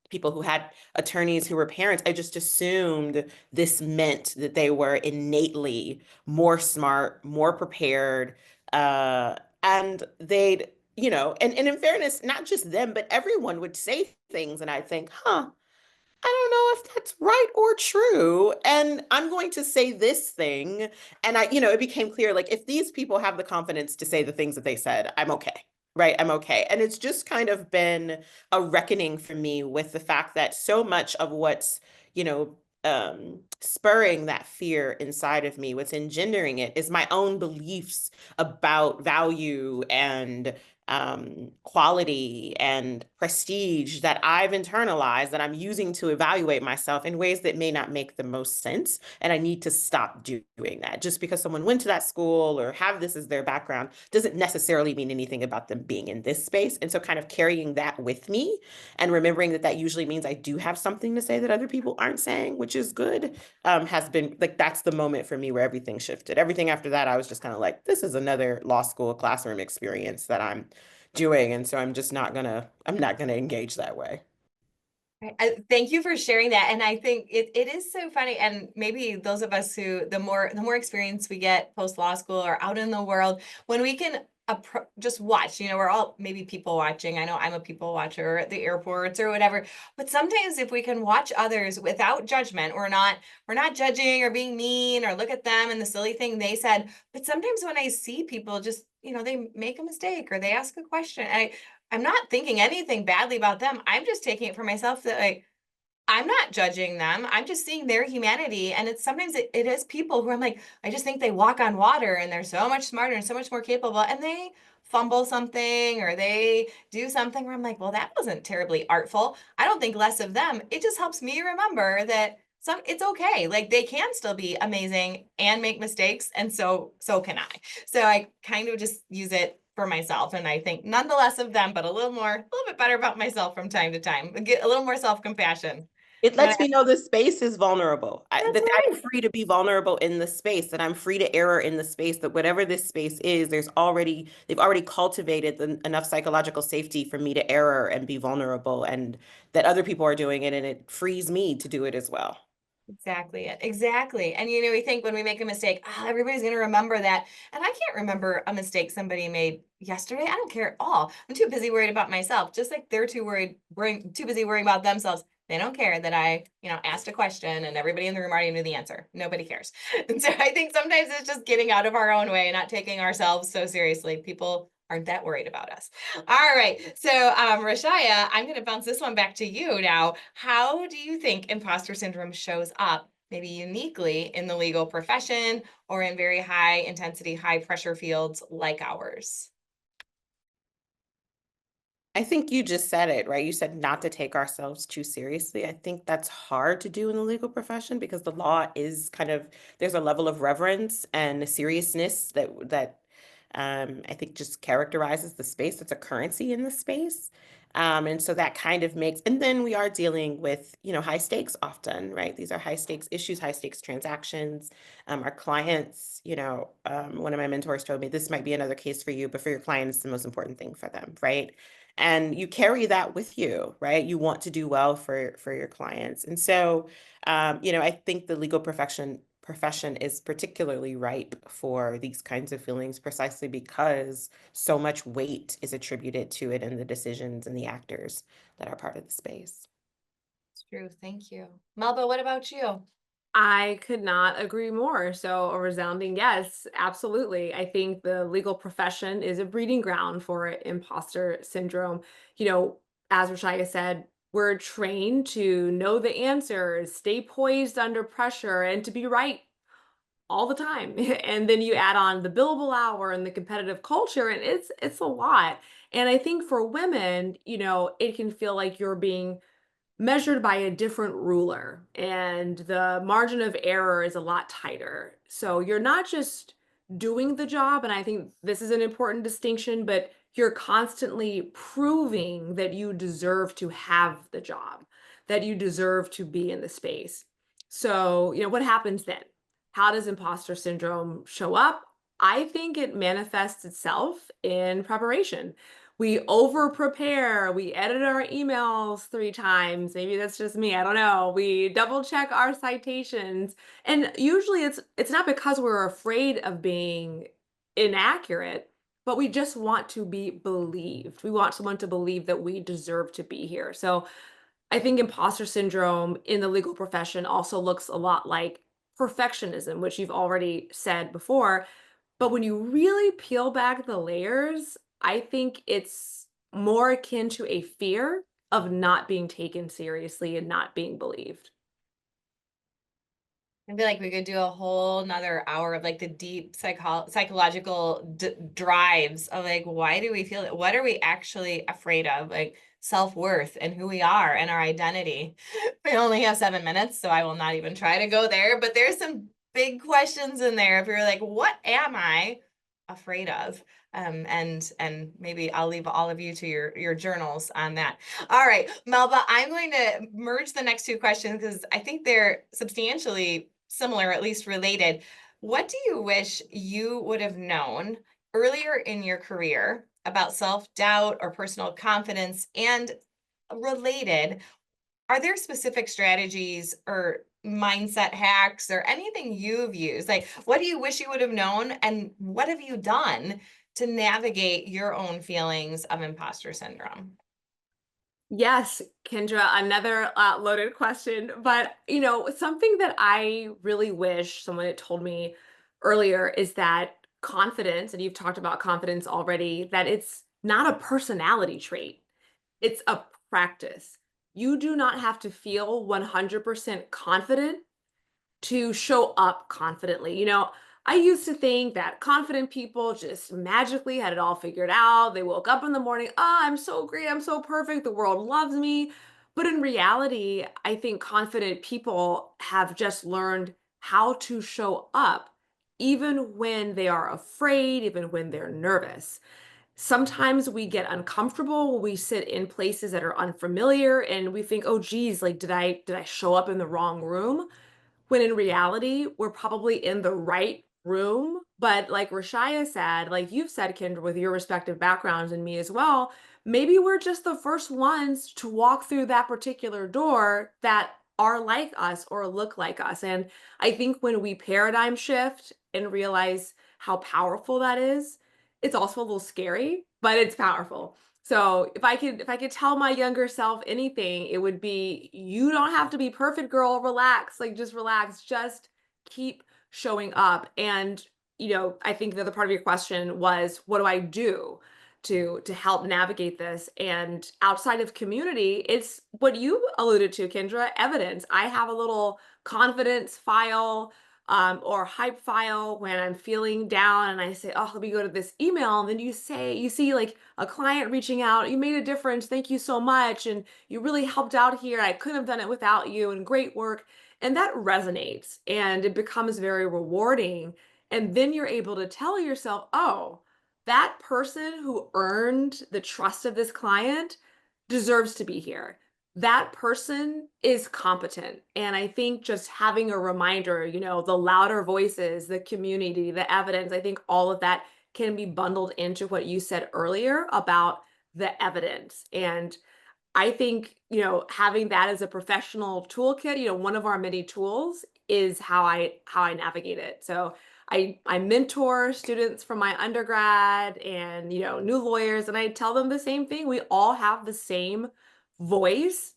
People who had attorneys who were parents, I just assumed this meant that they were innately more smart, more prepared, and they'd, and in fairness, not just them, but everyone would say things, and I'd think, huh, I don't know if that's right or true. And I'm going to say this thing. And it became clear, like, if these people have the confidence to say the things that they said, I'm okay. Right. I'm okay. And it's just kind of been a reckoning for me with the fact that so much of what's, spurring that fear inside of me, what's engendering it is my own beliefs about value and quality and prestige that I've internalized that I'm using to evaluate myself in ways that may not make the most sense. And I need to stop doing that. Just because someone went to that school or have this as their background doesn't necessarily mean anything about them being in this space. And so kind of carrying that with me and remembering that that usually means I do have something to say that other people aren't saying, which is good, has been like, that's the moment for me where everything shifted. Everything after that, I was just kind of like, this is another law school classroom experience that I'm doing. And so I'm not gonna engage that way. Thank you for sharing that. And I think it is so funny. And maybe those of us who, the more experience we get post law school or out in the world, when we can just watch, we're all maybe people watching. I know I'm a people watcher at the airports or whatever, but sometimes if we can watch others without judgment, we're not judging or being mean or look at them and the silly thing they said. But sometimes when I see people just, they make a mistake or they ask a question, I'm not thinking anything badly about them. I'm just taking it for myself that, like, I'm not judging them. I'm just seeing their humanity. And it's sometimes it is people who I'm like, I just think they walk on water and they're so much smarter and so much more capable. And they fumble something or they do something where I'm like, well, that wasn't terribly artful. I don't think less of them. It just helps me remember that it's okay. Like, they can still be amazing and make mistakes. And so can I. So I kind of just use it for myself. And I think none the less of them, but a little bit better about myself from time to time. Get a little more self-compassion. It lets me know the space is vulnerable. That's That right. I'm free to be vulnerable in the space, that I'm free to error in the space, that whatever this space is, they've already cultivated enough psychological safety for me to error and be vulnerable, and that other people are doing it, and it frees me to do it as well. Exactly. Exactly. And we think when we make a mistake, everybody's going to remember that. And I can't remember a mistake somebody made yesterday. I don't care at all. I'm too busy worried about myself, just like they're too busy worrying about themselves. They don't care that I, asked a question and everybody in the room already knew the answer. Nobody cares. And so I think sometimes it's just getting out of our own way and not taking ourselves so seriously. People aren't that worried about us. All right. So, Rashaya, I'm going to bounce this one back to you now. How do you think imposter syndrome shows up maybe uniquely in the legal profession or in very high intensity, high pressure fields like ours? I think you just said it, right? You said not to take ourselves too seriously. I think that's hard to do in the legal profession because the law is kind of, there's a level of reverence and seriousness that I think just characterizes the space. It's a currency in the space. And so that kind of makes, and then we are dealing with, high stakes often, right? These are high stakes issues, high stakes transactions. Our clients, one of my mentors told me this might be another case for you, but for your client, it's the most important thing for them, right? And you carry that with you, right? You want to do well for your clients. And so, I think the legal profession is particularly ripe for these kinds of feelings precisely because so much weight is attributed to it in the decisions and the actors that are part of the space. It's true. Thank you. Melba, what about you? I could not agree more. So, a resounding yes, absolutely. I think the legal profession is a breeding ground for imposter syndrome. You know, as Rashaya said, we're trained to know the answers, stay poised under pressure, and to be right all the time. And then you add on the billable hour and the competitive culture, and it's a lot. And I think for women, it can feel like you're being measured by a different ruler and the margin of error is a lot tighter. So you're not just doing the job, and I think this is an important distinction, but you're constantly proving that you deserve to have the job, that you deserve to be in the space. So, what happens then? How does imposter syndrome show up? I think it manifests itself in preparation. We over prepare, we edit our emails 3 times. Maybe that's just me, I don't know. We double check our citations. And usually it's not because we're afraid of being inaccurate, but we just want to be believed. We want someone to believe that we deserve to be here. So I think imposter syndrome in the legal profession also looks a lot like perfectionism, which you've already said before. But when you really peel back the layers, I think it's more akin to a fear of not being taken seriously and not being believed. I feel like we could do a whole nother hour of like the deep psychological drives of like, why do we feel it? What are we actually afraid of? Like self-worth and who we are and our identity. We only have 7 minutes, so I will not even try to go there, but there's some big questions in there. If you're like, what am I afraid of? And maybe I'll leave all of you to your journals on that. All right, Melba, I'm going to merge the next 2 questions because I think they're substantially similar, at least related. What do you wish you would have known earlier in your career about self-doubt or personal confidence? And related, are there specific strategies or mindset hacks or anything you've used? Like, what do you wish you would have known? And what have you done to navigate your own feelings of imposter syndrome? Yes, Kendra, another loaded question. But, something that I really wish someone had told me earlier is that confidence, and you've talked about confidence already, that it's not a personality trait, it's a practice. You do not have to feel 100% confident to show up confidently. I used to think that confident people just magically had it all figured out. They woke up in the morning, I'm so great, I'm so perfect, the world loves me. But in reality, I think confident people have just learned how to show up even when they are afraid, even when they're nervous. Sometimes we get uncomfortable when we sit in places that are unfamiliar and we think, oh geez, like did I show up in the wrong room? When in reality, we're probably in the right room. But like Rashaya said, like you've said, Kendra, with your respective backgrounds and me as well, maybe we're just the first ones to walk through that particular door that are like us or look like us. And I think when we paradigm shift and realize how powerful that is, it's also a little scary, but it's powerful. So if I could tell my younger self anything, it would be you don't have to be perfect, girl. Relax. Like just relax. Just keep showing up. And I think the other part of your question was, what do I do to help navigate this. And outside of community, it's what you alluded to, Kendra, evidence. I have a little confidence file or hype file when I'm feeling down and I say, oh, let me go to this email. And then you see like a client reaching out, you made a difference. Thank you so much. And you really helped out here. I couldn't have done it without you, and great work. And that resonates and it becomes very rewarding. And then you're able to tell yourself, oh, that person who earned the trust of this client deserves to be here. That person is competent. And I think just having a reminder, the louder voices, the community, the evidence, I think all of that can be bundled into what you said earlier about the evidence. And I think, having that as a professional toolkit, one of our many tools is how I navigate it. So I mentor students from my undergrad and, new lawyers, and I tell them the same thing. We all have the same voice.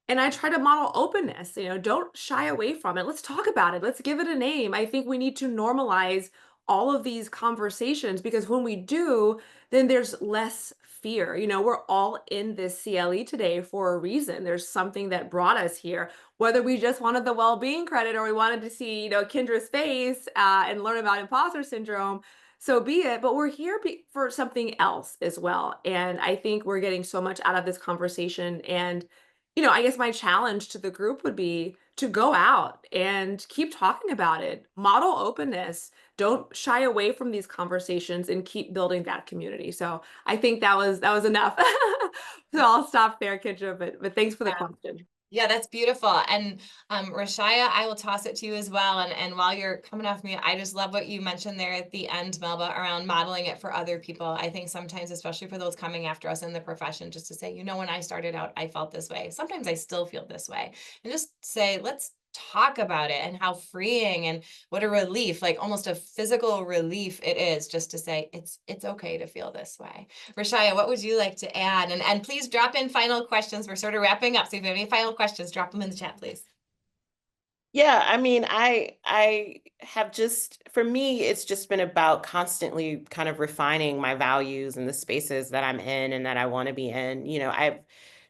And I try to model openness, don't shy away from it. Let's talk about it. Let's give it a name. I think we need to normalize all of these conversations, because when we do, then there's less fear. We're all in this CLE today for a reason. There's something that brought us here, whether we just wanted the well-being credit or we wanted to see, Kendra's face and learn about imposter syndrome. So be it, but we're here for something else as well. And I think we're getting so much out of this conversation. And I guess my challenge to the group would be to go out and keep talking about it, model openness, don't shy away from these conversations, and keep building that community. So I think that was enough. So I'll stop there, Kendra, but thanks for the question. Yeah, that's beautiful. And Rashaya, I will toss it to you as well. And while you're coming off mute, I just love what you mentioned there at the end, Melba, around modeling it for other people. I think sometimes, especially for those coming after us in the profession, just to say, when I started out, I felt this way. Sometimes I still feel this way. And just say, let's talk about it, and how freeing and what a relief, like almost a physical relief it is, just to say it's okay to feel this way. Rashaya, what would you like to add? And please drop in final questions. We're sort of wrapping up. So if you have any final questions, drop them in the chat, please. Yeah, I mean, I have for me, it's just been about constantly kind of refining my values and the spaces that I'm in and that I want to be in. I've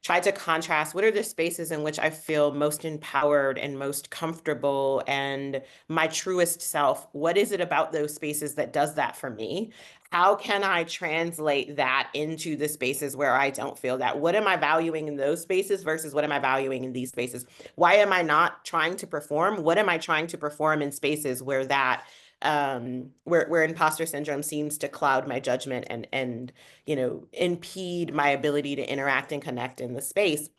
tried to contrast what are the spaces in which I feel most empowered and most comfortable and my truest self. What is it about those spaces that does that for me? How can I translate that into the spaces where I don't feel that? What am I valuing in those spaces versus what am I valuing in these spaces? Why am I not trying to perform? What am I trying to perform in spaces where where imposter syndrome seems to cloud my judgment and impede my ability to interact and connect in the space?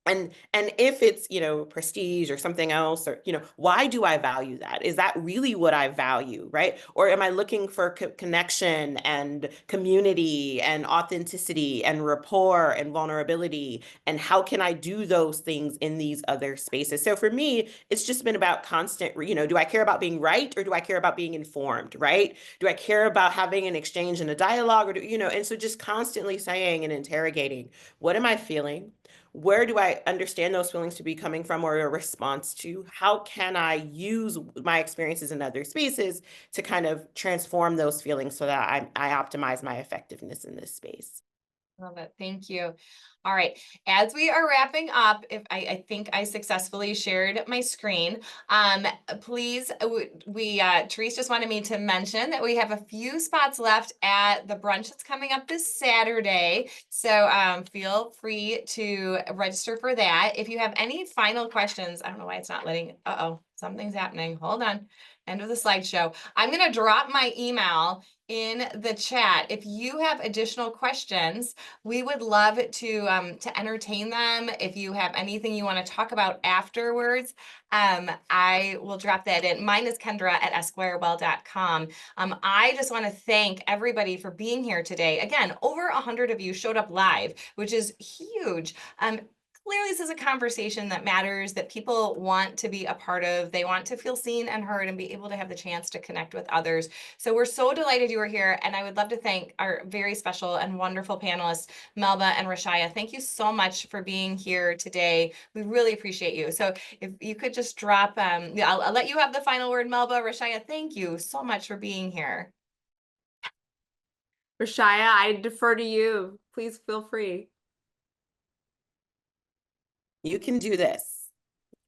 And if it's, prestige or something else, or, why do I value that? Is that really what I value, right? Or am I looking for connection and community and authenticity and rapport and vulnerability? And how can I do those things in these other spaces? So for me, it's just been about constant, do I care about being right, or do I care about being informed, right? Do I care about having an exchange and a dialogue, or and so just constantly saying and interrogating, what am I feeling? Where do I understand those feelings to be coming from, or a response to? How can I use my experiences in other spaces to kind of transform those feelings so that I optimize my effectiveness in this space? Love it. Thank you. All right. As we are wrapping up, if I think I successfully shared my screen, please, Therese just wanted me to mention that we have a few spots left at the brunch that's coming up this Saturday. So feel free to register for that. If you have any final questions, I don't know why it's not letting, something's happening. Hold on. End of the slideshow. I'm going to drop my email in the chat. If you have additional questions, we would love to entertain them. If you have anything you want to talk about afterwards, I will drop that in. Mine is Kendra@esquirewell.com. I just want to thank everybody for being here today. Again, over 100 of you showed up live, which is huge. Clearly, this is a conversation that matters, that people want to be a part of. They want to feel seen and heard and be able to have the chance to connect with others. So we're so delighted you were here. And I would love to thank our very special and wonderful panelists, Melba and Rashaya. Thank you so much for being here today. We really appreciate you. So if you could just drop, I'll let you have the final word, Melba. Rashaya, thank you so much for being here. Rashaya, I defer to you. Please feel free. You can do this.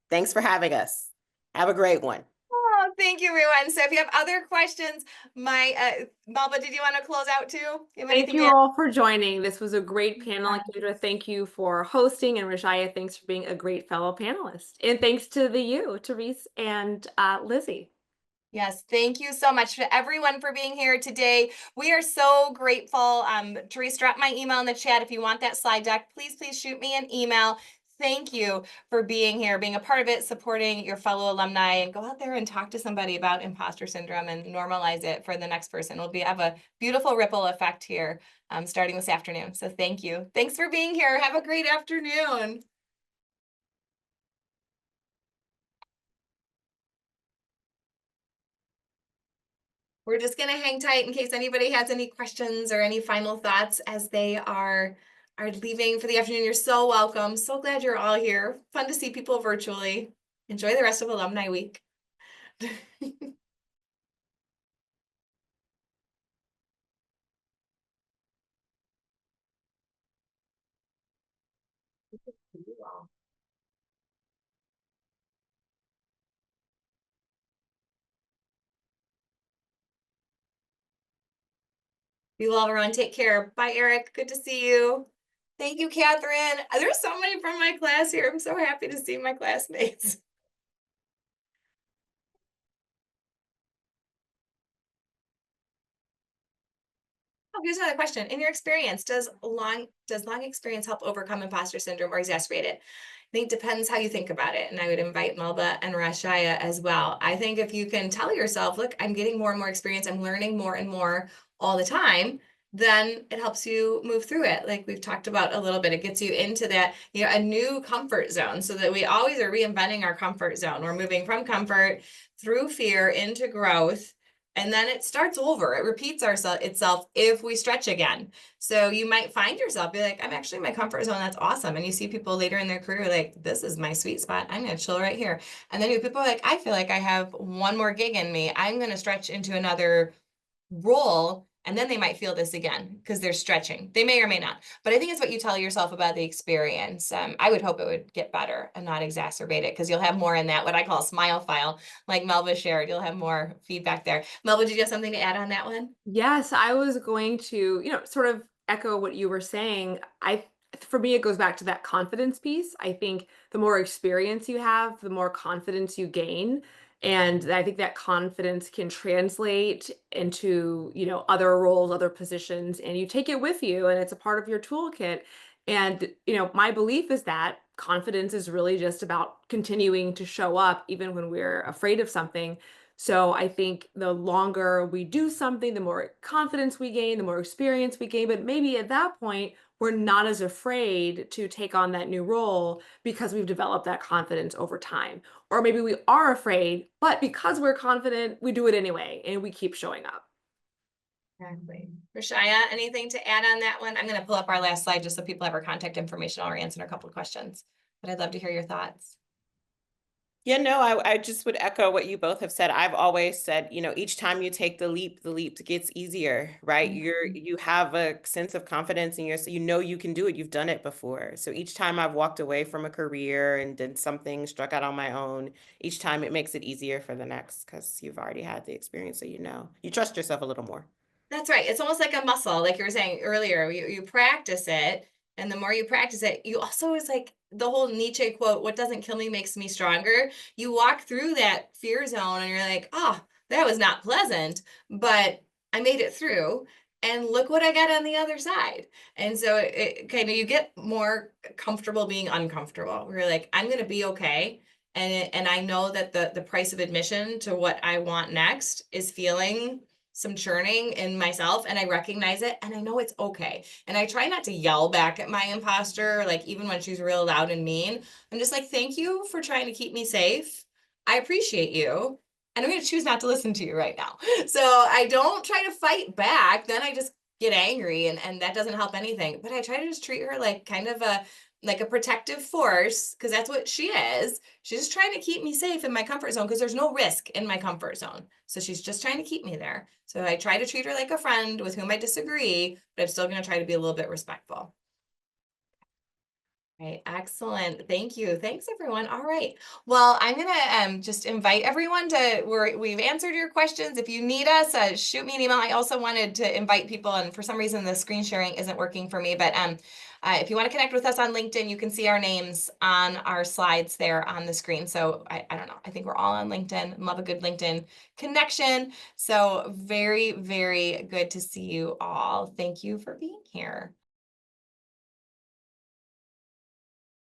Thanks for having us. Have a great one. Oh, thank you, everyone. So if you have other questions, Melba, did you want to close out too? You have Thank anything to you add? all for joining. This was a great panel. Kendra, thank you for hosting, and Rashaya, thanks for being a great fellow panelist. And thanks to Therese and Lizzie. Yes, thank you so much to everyone for being here today. We are so grateful. Therese, drop my email in the chat if you want that slide deck. Please shoot me an email. Thank you for being here, being a part of it, supporting your fellow alumni, and go out there and talk to somebody about imposter syndrome and normalize it for the next person. Have a beautiful ripple effect here starting this afternoon. So thank you. Thanks for being here. Have a great afternoon. We're just going to hang tight in case anybody has any questions or any final thoughts as they are leaving for the afternoon. You're so welcome. So glad you're all here. Fun to see people virtually. Enjoy the rest of Alumni Week. You all, everyone. Take care. Bye, Eric. Good to see you. Thank you, Catherine. There's so many from my class here. I'm so happy to see my classmates. Oh, here's another question. In your experience, does long experience help overcome imposter syndrome or exacerbate it? I think it depends how you think about it. And I would invite Melba and Rashaya as well. I think if you can tell yourself, look, I'm getting more and more experience, I'm learning more and more all the time, then it helps you move through it. Like we've talked about a little bit, it gets you into that, a new comfort zone, so that we always are reinventing our comfort zone. We're moving from comfort through fear into growth. And then it starts over. It repeats itself if we stretch again. So you might find yourself be like, I'm actually in my comfort zone. That's awesome. And you see people later in their career like, this is my sweet spot. I'm going to chill right here. And then people are like, I feel like I have one more gig in me. I'm going to stretch into another role. And then they might feel this again because they're stretching. They may or may not. But I think it's what you tell yourself about the experience. I would hope it would get better and not exacerbate it, because you'll have more in that, what I call a smile file, like Melba shared. You'll have more feedback there. Melba, did you have something to add on that one? Yes, I was going to, sort of echo what you were saying. For me, it goes back to that confidence piece. I think the more experience you have, the more confidence you gain. And I think that confidence can translate into, other roles, other positions, and you take it with you and it's a part of your toolkit. And, my belief is that confidence is really just about continuing to show up even when we're afraid of something. So I think the longer we do something, the more confidence we gain, the more experience we gain. But maybe at that point, we're not as afraid to take on that new role because we've developed that confidence over time. Or maybe we are afraid, but because we're confident, we do it anyway and we keep showing up. Exactly. Rashaya, anything to add on that one? I'm going to pull up our last slide just so people have our contact information or answer a couple of questions. But I'd love to hear your thoughts. Yeah, no, I just would echo what you both have said. I've always said, each time you take the leap gets easier, right? You have a sense of confidence in yourself. You can do it. You've done it before. So each time I've walked away from a career and did something, struck out on my own, each time it makes it easier for the next, because you've already had the experience. So you trust yourself a little more. That's right. It's almost like a muscle, like you were saying earlier. You practice it, and the more you practice it, you also, is like the whole Nietzsche quote, "What doesn't kill me makes me stronger." You walk through that fear zone and you're like, oh, that was not pleasant, but I made it through. And look what I got on the other side. And so it kind of, you get more comfortable being uncomfortable. We're like, I'm going to be okay. And I know that the price of admission to what I want next is feeling some churning in myself, and I recognize it, and I know it's okay. And I try not to yell back at my imposter, like even when she's real loud and mean. I'm just like, thank you for trying to keep me safe. I appreciate you. And I'm going to choose not to listen to you right now. So I don't try to fight back. Then I just get angry, and that doesn't help anything. But I try to just treat her like kind of like a protective force, because that's what she is. She's just trying to keep me safe in my comfort zone because there's no risk in my comfort zone. So she's just trying to keep me there. So I try to treat her like a friend with whom I disagree, but I'm still going to try to be a little bit respectful. Right, excellent. Thank you. Thanks, everyone. All right. Well, I'm gonna just invite everyone to. We've answered your questions. If you need us, shoot me an email. I also wanted to invite people, and for some reason the screen sharing isn't working for me. But if you want to connect with us on LinkedIn, you can see our names on our slides there on the screen. So I don't know. I think we're all on LinkedIn. Love a good LinkedIn connection. So very, very good to see you all. Thank you for being here.